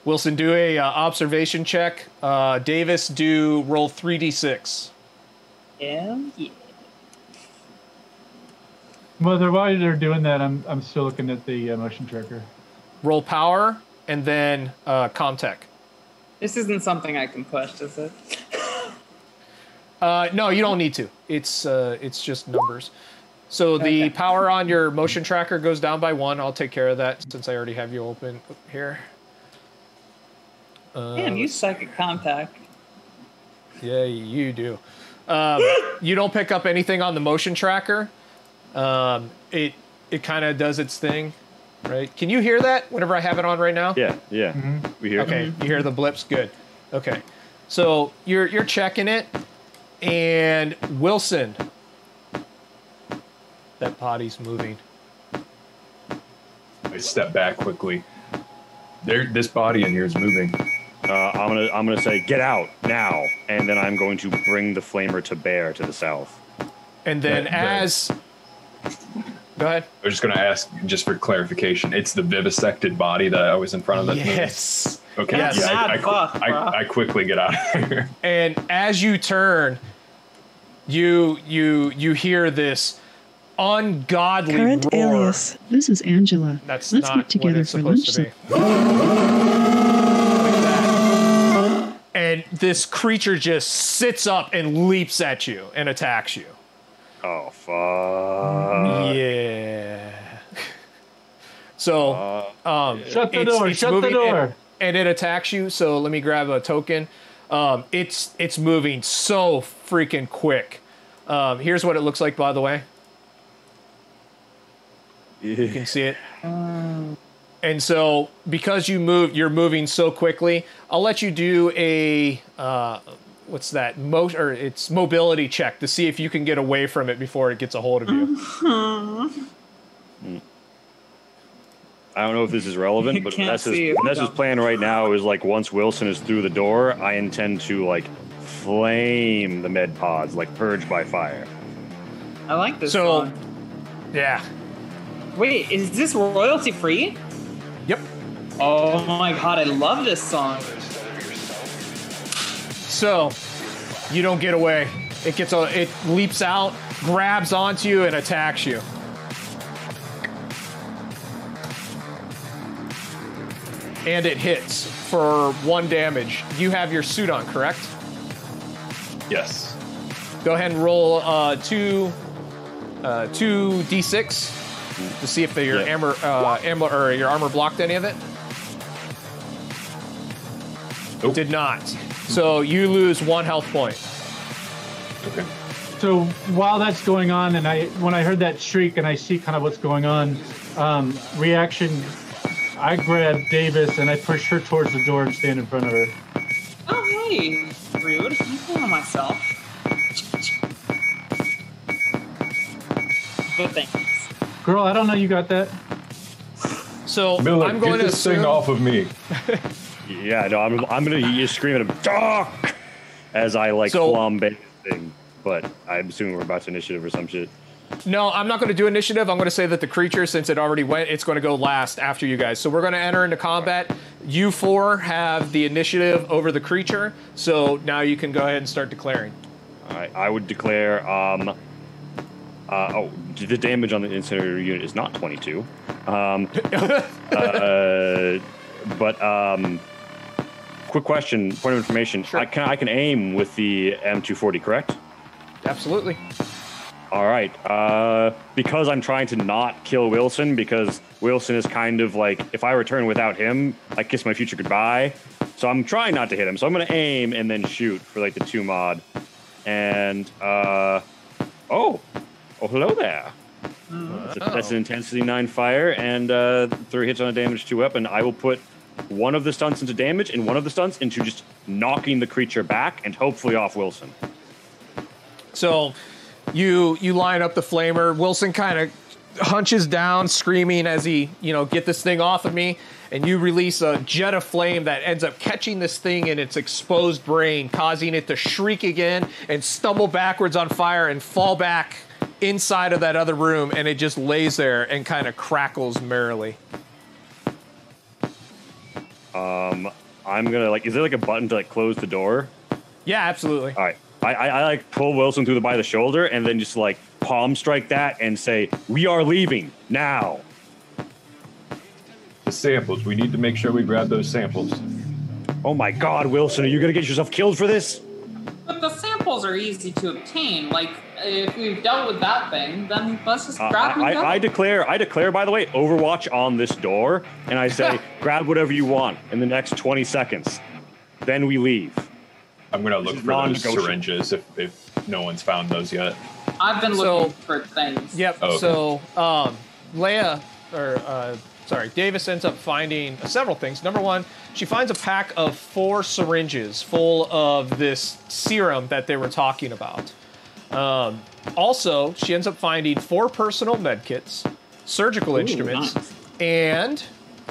Wilson, do a observation check. Davis, roll 3d6. Yeah. Mother, while they're doing that, I'm still looking at the motion tracker. Roll power and then Comtech. This isn't something I can push, is it? No, you don't need to. It's just numbers. So the power on your motion tracker goes down by 1. I'll take care of that since I already have you open here. Damn, you suck at contact. Yeah, you do. You don't pick up anything on the motion tracker. It kind of does its thing, right? Can you hear that whenever I have it on right now? Yeah. We hear. Okay, you hear the blips. Good. Okay, so you're checking it, and Wilson, that body's moving. I step back quickly. This body in here is moving. I'm gonna say, get out now, and then I'm going to bring the flamer to bear to the south. And then go ahead. I was just going to ask, just for clarification, it's the vivisected body that I was in front of. Yes. Okay. Yes. I quickly get out of here. And as you turn, you hear this ungodly Current roar. alias. This is Angela. Let's not get together for lunch. And this creature just sits up and leaps at you and attacks you. Oh, fuck. Yeah. So, shut the door. Shut the door. And it attacks you. So let me grab a token. It's moving so freaking quick. Here's what it looks like, by the way. You can see it. And so, because you're moving so quickly, I'll let you do a what's that? It's mobility check to see if you can get away from it before it gets a hold of you. I don't know if this is relevant, but Vanessa's plan right now is like once Wilson is through the door, I intend to like flame the med pods, like purge by fire. I like this song. Yeah. Wait, is this royalty free? Yep. Oh my god, I love this song. So, you don't get away. It leaps out, grabs onto you, and attacks you. And it hits for 1 damage. You have your suit on, correct? Yes. Go ahead and roll 2 d6 to see if your armor blocked any of it. Nope. Did not. So you lose 1 health point. Okay. So while that's going on, and when I heard that shriek and I see kind of what's going on, reaction, I grab Davis and I push her towards the door and stand in front of her. Oh, hey, rude. I'm feeling myself. Good thing. Girl, I don't know you got that. So Miller, I'm going get this thing off of me. Yeah, no, I'm gonna scream at him, "Doc!" as I flambe the thing. But I'm assuming we're about to initiative or some shit. No, I'm not going to do initiative. I'm going to say that the creature, since it already went, it's going to go last after you guys. So we're going to enter into combat. You 4 have the initiative over the creature. So now you can go ahead and start declaring. All right, I would declare. The damage on the incinerator unit is not 22. Quick question, point of information. Sure. I can aim with the M240, correct? Absolutely. All right. Because I'm trying to not kill Wilson, because Wilson is kind of like, if I return without him, I kiss my future goodbye. So I'm trying not to hit him. So I'm going to aim and then shoot for like the 2 mod. And, oh, hello there. That's an intensity 9 fire and 3 hits on a damage 2 weapon. I will put one of the stunts into damage and one of the stunts into just knocking the creature back and hopefully off Wilson. So you line up the flamer. Wilson kind of hunches down, screaming as he, get this thing off of me. And you release a jet of flame that ends up catching this thing in its exposed brain, causing it to shriek again and stumble backwards on fire and fall back inside of that other room. And it just lays there and kind of crackles merrily. I'm gonna is there like a button to close the door? Yeah, absolutely. All right. I pull Wilson by the shoulder and then just palm strike that and say, "We are leaving now." The samples. We need to make sure we grab those samples. Oh my God, Wilson, are you gonna get yourself killed for this? But the samples are easy to obtain. if we've dealt with that thing, then let's just grab and go. I declare, by the way, Overwatch on this door, and I say, grab whatever you want in the next 20 seconds. Then we leave. I'm going to look for those syringes if no one's found those yet. I've been looking for things. Yep. Oh, okay. So, Davis ends up finding several things. Number one, she finds a pack of 4 syringes full of this serum that they were talking about. Also, she ends up finding 4 personal medkits, surgical instruments, nice. And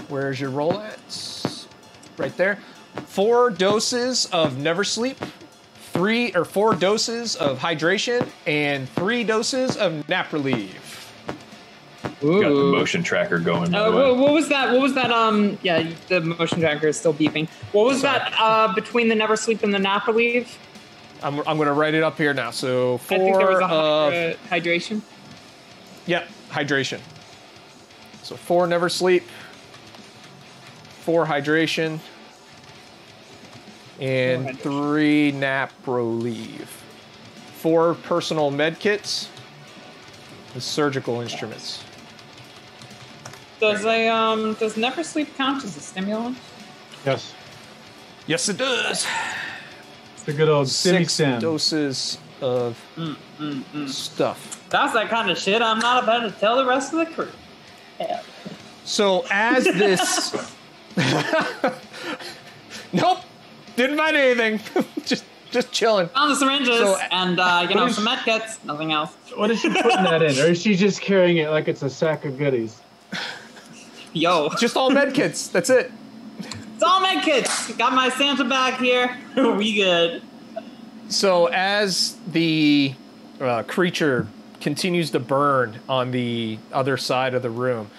where's your roll at? Right there. 4 doses of Never Sleep, 4 doses of hydration, and 3 doses of nap relief. Ooh. Got the motion tracker going. What was that? Yeah, the motion tracker is still beeping. What was that between the Never Sleep and the nap relief? I'm going to write it up here now. So 4 I think there was a hydration. Yep, hydration. So 4 Never Sleep, 4 hydration, and 3 nap relief. 4 personal med kits and surgical instruments. Does Never Sleep count as a stimulant? Yes. Yes, it does. It's the good old 6 doses of stuff. That's that kind of shit I'm not about to tell the rest of the crew. Yeah. So as this... Nope. Didn't find anything. just chilling. Found the syringes and some med kits. Nothing else. What is she putting that in? Or is she just carrying it like it's a sack of goodies? Yo. Just all med kits. That's it. It's all med kits. Got my Santa bag here. We good. So as the creature continues to burn on the other side of the room,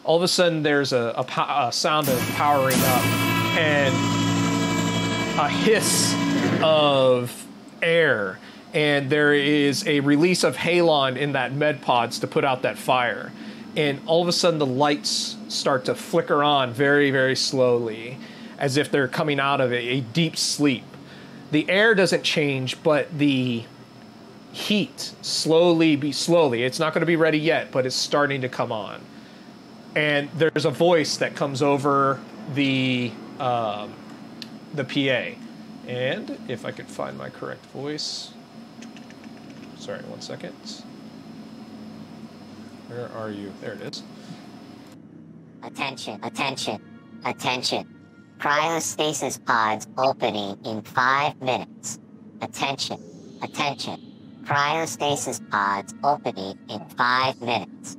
all of a sudden there's a sound of powering up and a hiss of air, and there is a release of halon in that med pods to put out that fire. And all of a sudden the lights start to flicker on very, very slowly, as if they're coming out of a deep sleep. The air doesn't change, but the heat slowly, it's not going to be ready yet, but it's starting to come on. And there's a voice that comes over the PA. And if I could find my correct voice. Sorry, 1 second. Where are you? There it is. Attention. Cryostasis pods opening in 5 minutes. Attention. Cryostasis pods opening in 5 minutes.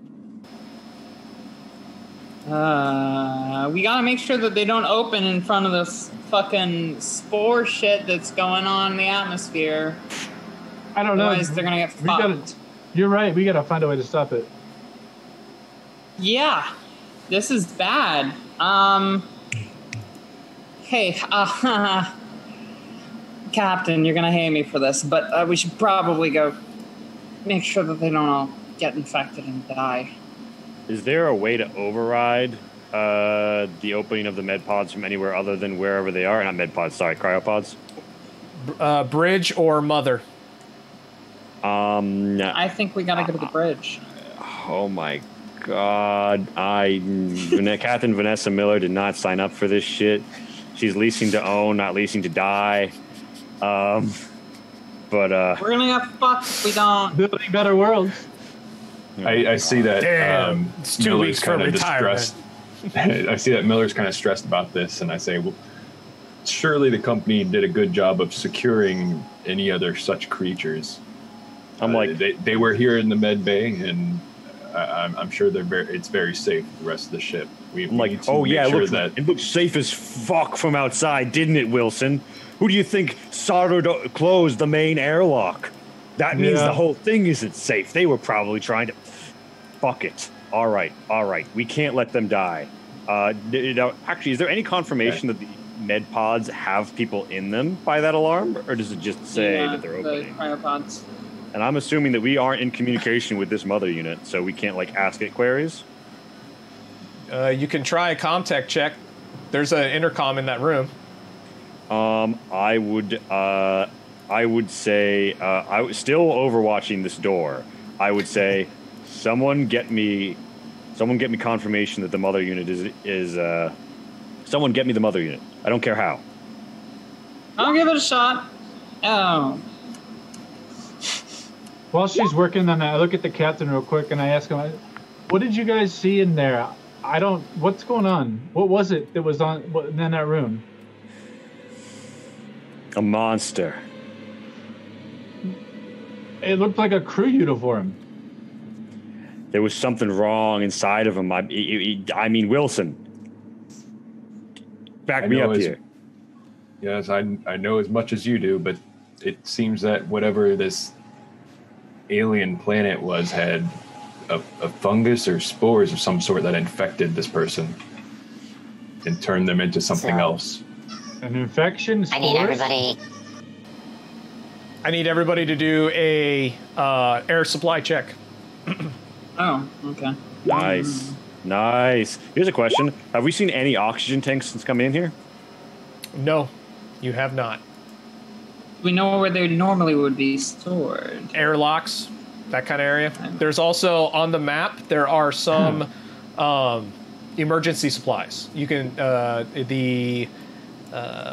We gotta make sure that they don't open in front of this fucking spore shit that's going on in the atmosphere. I don't know. Otherwise, they're gonna get fucked. You're right. We gotta find a way to stop it. Yeah, this is bad. Hey, Captain, you're gonna hate me for this, but we should probably go make sure that they don't all get infected and die. Is there a way to override the opening of the med pods from anywhere other than wherever they are? Not med pods, sorry, cryopods. Bridge or mother? I think we gotta go to the bridge. Oh my God! Captain Vanessa Miller did not sign up for this shit. She's leasing to own, not leasing to die. But we're gonna get fucked if we don't. Building better worlds. I see that it's 2 Miller's weeks for kind of retirement. distressed. I see that Miller's kind of stressed about this, and I say, well, surely the company did a good job of securing any other such creatures. I'm like, they were here in the med bay, and I'm sure it's very safe. The rest of the ship. We need to make sure that it looks safe as fuck from outside, didn't it, Wilson? Who do you think closed the main airlock? That means the whole thing isn't safe. They were probably trying to... Fuck it. All right. We can't let them die. Actually, is there any confirmation that the med pods have people in them by that alarm? Or does it just say that they're opening? The cryopods. And I'm assuming that we aren't in communication with this mother unit, so we can't, ask it queries? You can try a ComTech check. There's an intercom in that room. I I would say I was still overwatching this door. I would say, someone get me confirmation that the mother unit is. Someone get me the mother unit. I don't care how. I'll give it a shot. Oh. While she's working on that, I look at the captain real quick and I ask him, "What did you guys see in there? What's going on? What was it that was in that room?" A monster. It looked like a crew uniform. There was something wrong inside of him. I mean, Wilson. Back me up here. Yes, I know as much as you do, but it seems that whatever this alien planet was had a fungus or spores of some sort that infected this person and turned them into something else. An infection? Spores? I need everybody to do a air supply check. Oh, okay. Nice. Here's a question. Have we seen any oxygen tanks since coming in here? No, you have not. We know where they normally would be stored. Airlocks, that kind of area. There's also, on the map, there are some emergency supplies. You can,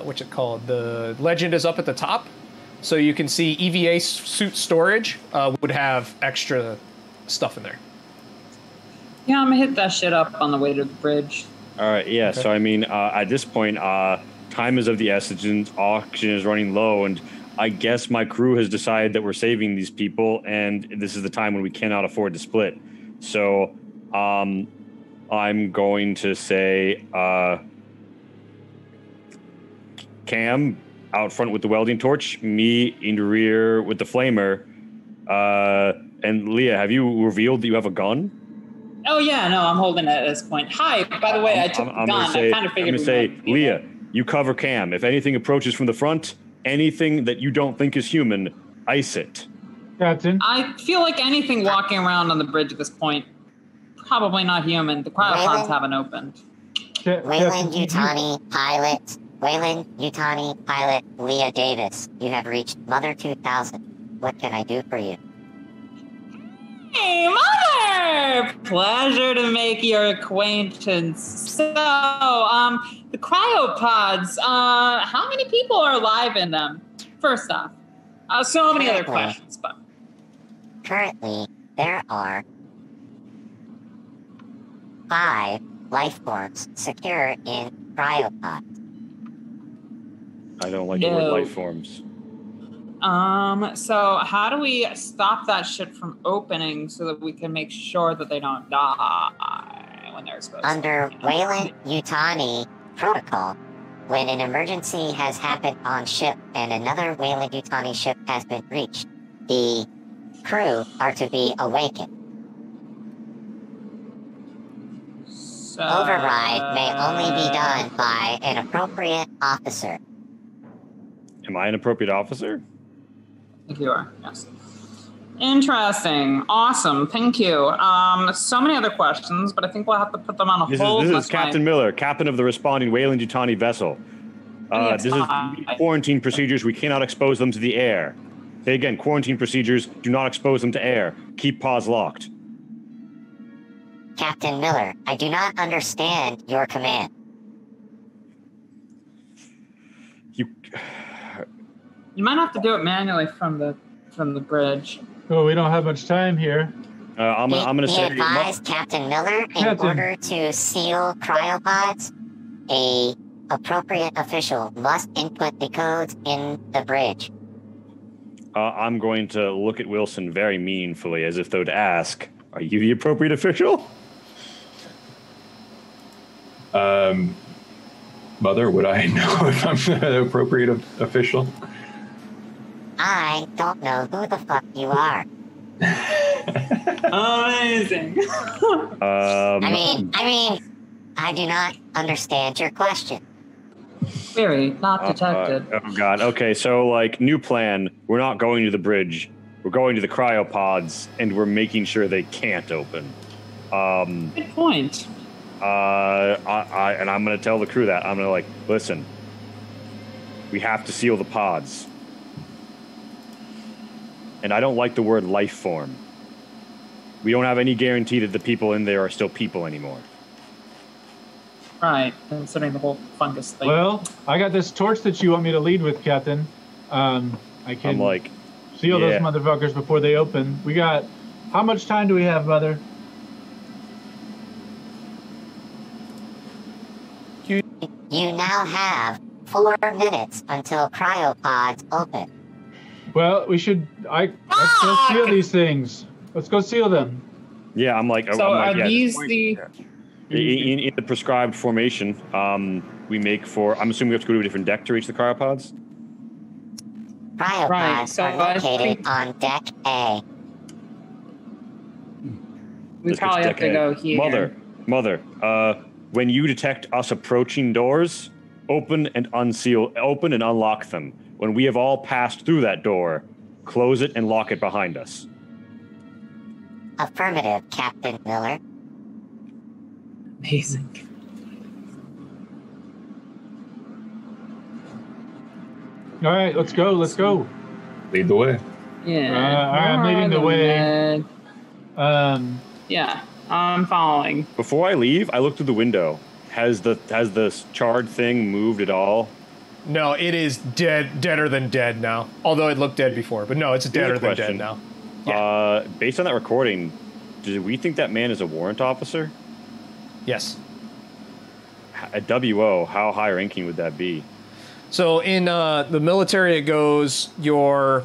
what's it called? The legend is up at the top. So you can see EVA suit storage would have extra stuff in there. Yeah, I'm gonna hit that shit up on the way to the bridge. All right, yeah. Okay. So, I mean, at this point, time is of the essence. Oxygen is running low, and I guess my crew has decided that we're saving these people, and this is the time when we cannot afford to split. So, I'm going to say, Cam out front with the welding torch, me in the rear with the flamer, and Leah, have you revealed that you have a gun? Oh yeah, no, I'm holding it at this point. Hi, by the way, I took the gun. I kind of figured. I'm going to say, Leah, you cover Cam. If anything approaches from the front, anything that you don't think is human, ice it. Captain. I feel like anything walking around on the bridge at this point, probably not human. The cryopods haven't opened. Wayland Yutani, pilot, Leah Davis. You have reached Mother 2000. What can I do for you? Hey, Mother! Pleasure to make your acquaintance. So, the cryopods, how many people are alive in them? First off, so many other questions, but... Currently, there are 5 life forms secure in cryopods. I don't like the word life forms. So how do we stop that shit from opening so that we can make sure that they don't die when they're exposed? Under Wayland Yutani protocol, when an emergency has happened on ship and another Wayland Yutani ship has been reached, the crew are to be awakened. So, override may only be done by an appropriate officer. Am I an appropriate officer? I think you are, yes. Interesting. Awesome. Thank you. So many other questions, but I think we'll have to put them on a hold. This is Captain Miller, captain of the responding Wayland Yutani vessel. This is quarantine procedures. We cannot expose them to the air. Say again, quarantine procedures. Do not expose them to air. Keep paws locked. Captain Miller, I do not understand your command. You might have to do it manually from the bridge. Oh, we don't have much time here. I'm going to say... advise Captain Miller, in order to seal cryopods, a appropriate official must input the codes in the bridge. I'm going to look at Wilson very meaningfully, as if though to ask, are you the appropriate official? Mother, would I know if I'm the appropriate official? I don't know who the fuck you are. Amazing. I do not understand your question. Query not detected. Oh God. Okay, so like new plan. We're not going to the bridge. We're going to the cryopods, and we're making sure they can't open. Good point. And I'm going to tell the crew that I'm going to listen. We have to seal the pods. and I don't like the word life form. We don't have any guarantee that the people in there are still people anymore. Right, considering the whole fungus thing. Well, I got this torch that you want me to lead with, Captain. I can seal those motherfuckers before they open. We got... How much time do we have, Mother? You now have 4 minutes until cryopods open. Well, we should... Let's go seal these things. Let's go seal them. Yeah, I'm like... So I'm are these the... In the prescribed formation, we make for... I'm assuming we have to go to a different deck to reach the cryopods? Cryopods are located on Deck A. We probably have to go here. Mother, when you detect us approaching doors, open and unlock them. When we have all passed through that door, close it and lock it behind us. Affirmative, Captain Miller. Amazing. All right, let's go. Lead the way. Yeah. I'm leading the way. Yeah, I'm following. Before I leave, I look through the window. Has the charred thing moved at all? No, it is deader than dead now. Although it looked dead before, but no, it's deader than dead now. Yeah. Based on that recording, do we think that man is a warrant officer? Yes. At WO, how high ranking would that be? So in the military, it goes you're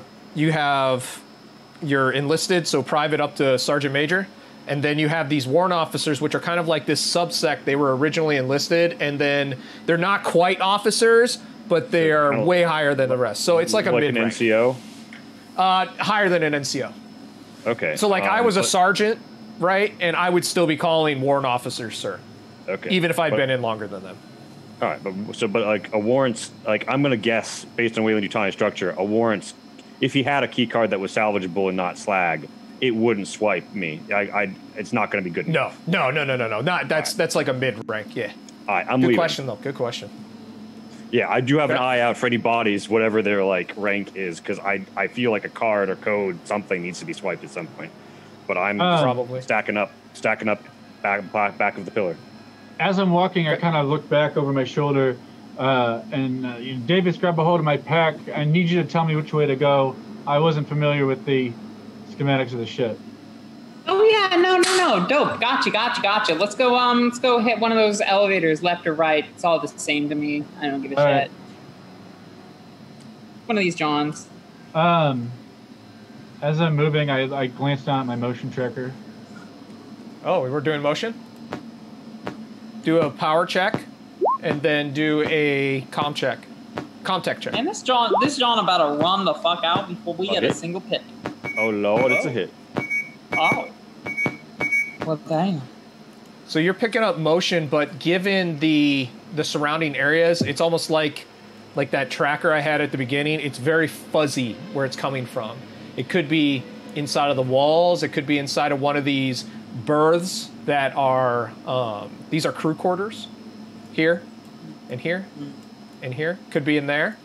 enlisted, so private up to sergeant major, and then you have these warrant officers, which are kind of like this subsect. They were originally enlisted, and then they're not quite officers, but they are way higher than the rest. So it's like a mid-rank. An NCO? Higher than an NCO. Okay. So I was a sergeant, right? And I would still be calling warrant officers, sir. Okay. Even if I'd been in longer than them. All right, but like a warrant's, like I'm gonna guess based on Weyland-Yutani structure, a warrant's, if he had a key card that was salvageable and not slag, it wouldn't swipe me. It's not gonna be good enough. No. Not that's like a mid rank. Yeah. All right, I'm Good leaving. question though. Good question. Yeah, I do have an eye out for any bodies, whatever their like rank is, because I feel like a card or code something needs to be swiped at some point. But I'm probably stacking up back of the pillar. As I'm walking, I kind of look back over my shoulder, and Davis, grab a hold of my pack. I need you to tell me which way to go. I wasn't familiar with the schematics of the ship. Oh yeah, no, dope. Gotcha. Let's go hit one of those elevators, left or right. It's all the same to me. I don't give a shit. Right. One of these Johns. As I'm moving, I glanced down at my motion tracker. Oh, we were doing motion? Do a power check, and then do a comtech check. And this John about to run the fuck out before we get a single pit. Oh lord, it's a hit. Oh. Well, dang. So you're picking up motion, but given the surrounding areas, it's almost like that tracker I had at the beginning. It's very fuzzy where it's coming from. It could be inside of the walls. It could be inside of one of these berths that are these are crew quarters, here, and here, and here. Could be in there,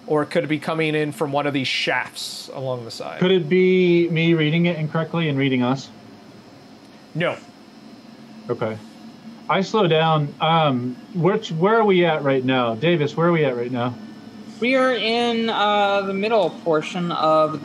or it could be coming in from one of these shafts along the side. Could it be me reading it incorrectly and reading us? No. Okay. I slow down. Where are we at right now? Davis, where are we at right now? We are in the middle portion of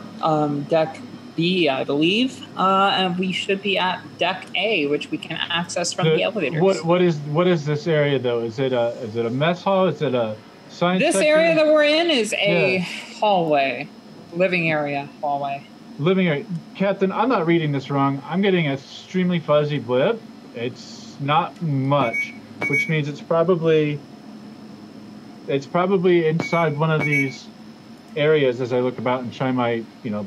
deck B, I believe, and we should be at deck A, which we can access from the elevators. What is this area though? Is it a mess hall? Is it a science? This section? area that we're in is a hallway, living area hallway. Living area, Captain. I'm not reading this wrong. I'm getting an extremely fuzzy blip. It's not much, which means it's probably inside one of these areas as I look about and shine my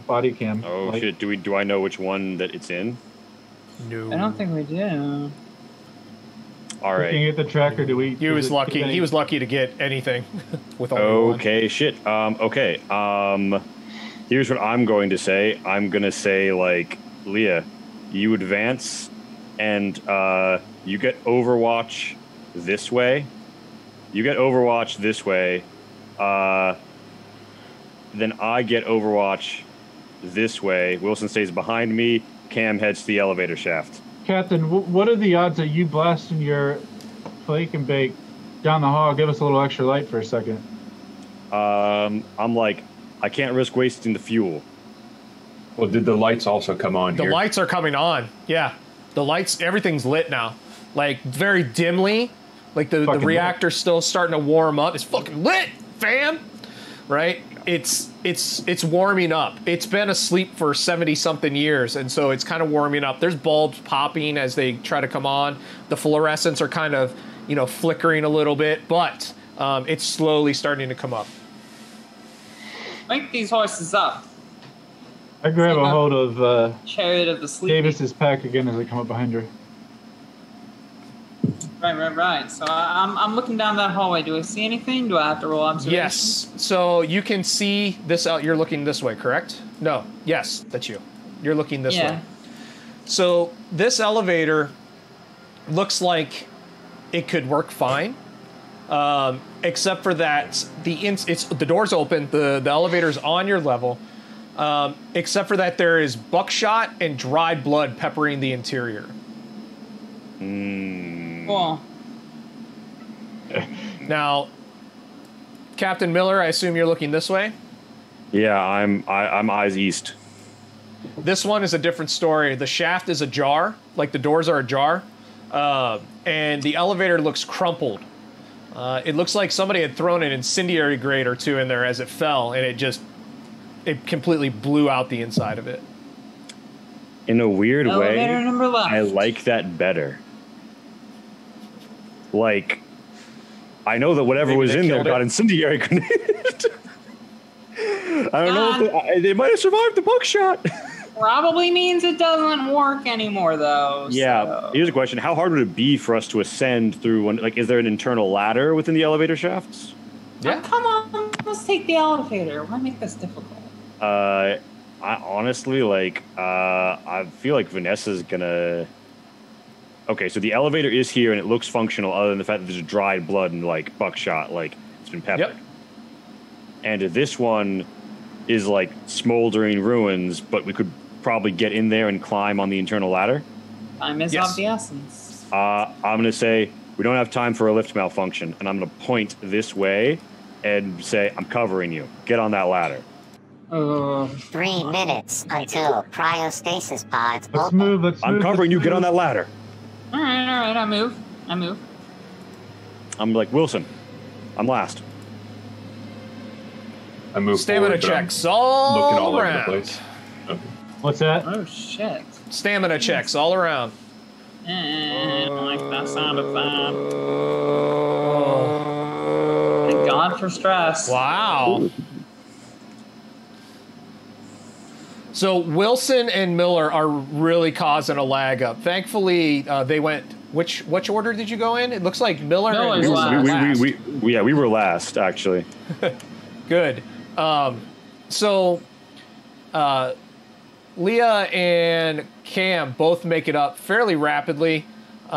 body cam. Oh light. shit! Do I know which one that it's in? No. I don't think we do. All right. Looking at the tracker, do we? He was lucky. He was lucky to get anything with only one. Okay, shit. Okay. Here's what I'm going to say. I'm gonna say like, Leah, you advance, and you get Overwatch this way. Then I get Overwatch this way. Wilson stays behind me. Cam heads to the elevator shaft. Captain, what are the odds that you blasting your flake and bake down the hall? Give us a little extra light for a second. I'm like, I can't risk wasting the fuel. Well, did the lights also come on here? The lights are coming on. Yeah. The lights, everything's lit now. Like, very dimly. Like, the reactor's still starting to warm up. It's fucking lit, fam! Right? It's warming up. It's been asleep for 70-something years, and so it's kind of warming up. There's bulbs popping as they try to come on. The fluorescents are kind of, flickering a little bit, but it's slowly starting to come up. Wake these horses up. I grab a hold of Chariot of the Sleepy. Davis's pack again as I come up behind her. Right. So I'm looking down that hallway. Do I see anything? Do I have to roll observation? Yes. So you can see this out. You're looking this way, correct? No. Yes, that's you. You're looking this way. So this elevator looks like it could work fine, except for that the door's open. The elevator's on your level, except for that there is buckshot and dried blood peppering the interior. Cool. Now, Captain Miller, I assume you're looking this way? Yeah, I'm eyes east. This one is a different story. The shaft is ajar, like the doors are ajar, and the elevator looks crumpled. It looks like somebody had thrown an incendiary grate or two in there as it fell, and it completely blew out the inside of it. In a weird way, Elevator number left. I like that better. Like, I know that whatever was in there got incendiary grenade. I don't know if they might have survived the buckshot. Probably means it doesn't work anymore, though. Yeah. So. Here's a question: how hard would it be for us to ascend through one? Like, is there an internal ladder within the elevator shafts? Yeah. Come on, let's take the elevator. Why make this difficult? I honestly, I feel like Vanessa's gonna. Okay, so the elevator is here and it looks functional, other than the fact that there's dried blood and buckshot, it's been peppered. Yep. And this one is smoldering ruins, but we could probably get in there and climb on the internal ladder. Time is of the essence. I'm gonna say we don't have time for a lift malfunction, and I'm gonna point this way and say, I'm covering you. Get on that ladder. 3 minutes until cryostasis pods Let's open. move. I'm covering you. Get on that ladder. All right. I move. I'm like, Wilson, I'm last. I move Stamina forward, but I'm checks all looking all over around. the place. Okay. What's that? Oh shit. Stamina checks all around. I like that sound effect. Thank God for stress. Wow. So Wilson and Miller are really causing a lag up. Thankfully, they went. Which order did you go in? It looks like Miller and Miller's Wilson were last. We were last actually. Good. So Leah and Cam both make it up fairly rapidly. Where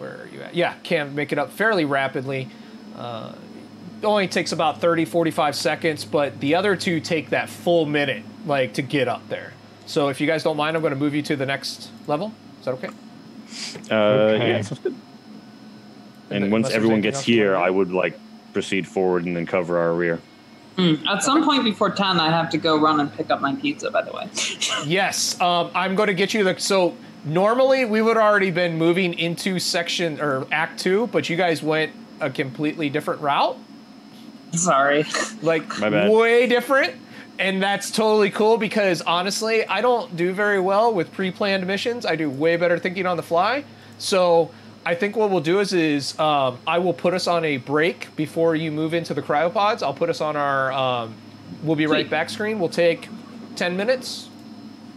are you at? Yeah, Cam make it up fairly rapidly. It only takes about 30, 45 seconds, but the other two take that full minute, to get up there. So if you guys don't mind, I'm going to move you to the next level. Is that okay? Yeah, sounds good. And once everyone gets here, I would proceed forward and then cover our rear. At some point before 10, I have to go run and pick up my pizza, by the way. Yes, I'm going to get you so normally we would already been moving into section or act 2, but you guys went a completely different route. Sorry. My bad. Way different. And that's totally cool because honestly, I don't do very well with pre-planned missions. I do way better thinking on the fly. So I think what we'll do is I will put us on a break before you move into the cryopods. I'll put us on our we'll be right back screen. We'll take 10 minutes.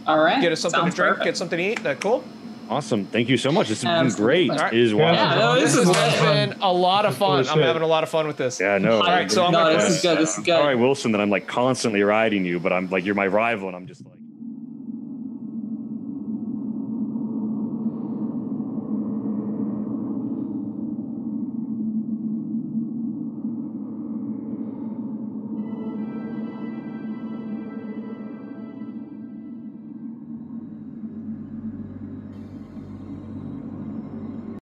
All right. Get us something Sounds to drink, perfect. get something to eat. That cool? Awesome. Thank you so much. This has been great. Right. It is wonderful. Yeah, This has been a lot of fun. I'm having a lot of fun with this. Yeah, no. All right, so I'm going to This is good. All right, Wilson, then I'm constantly riding you, but I'm you're my rival, and I'm just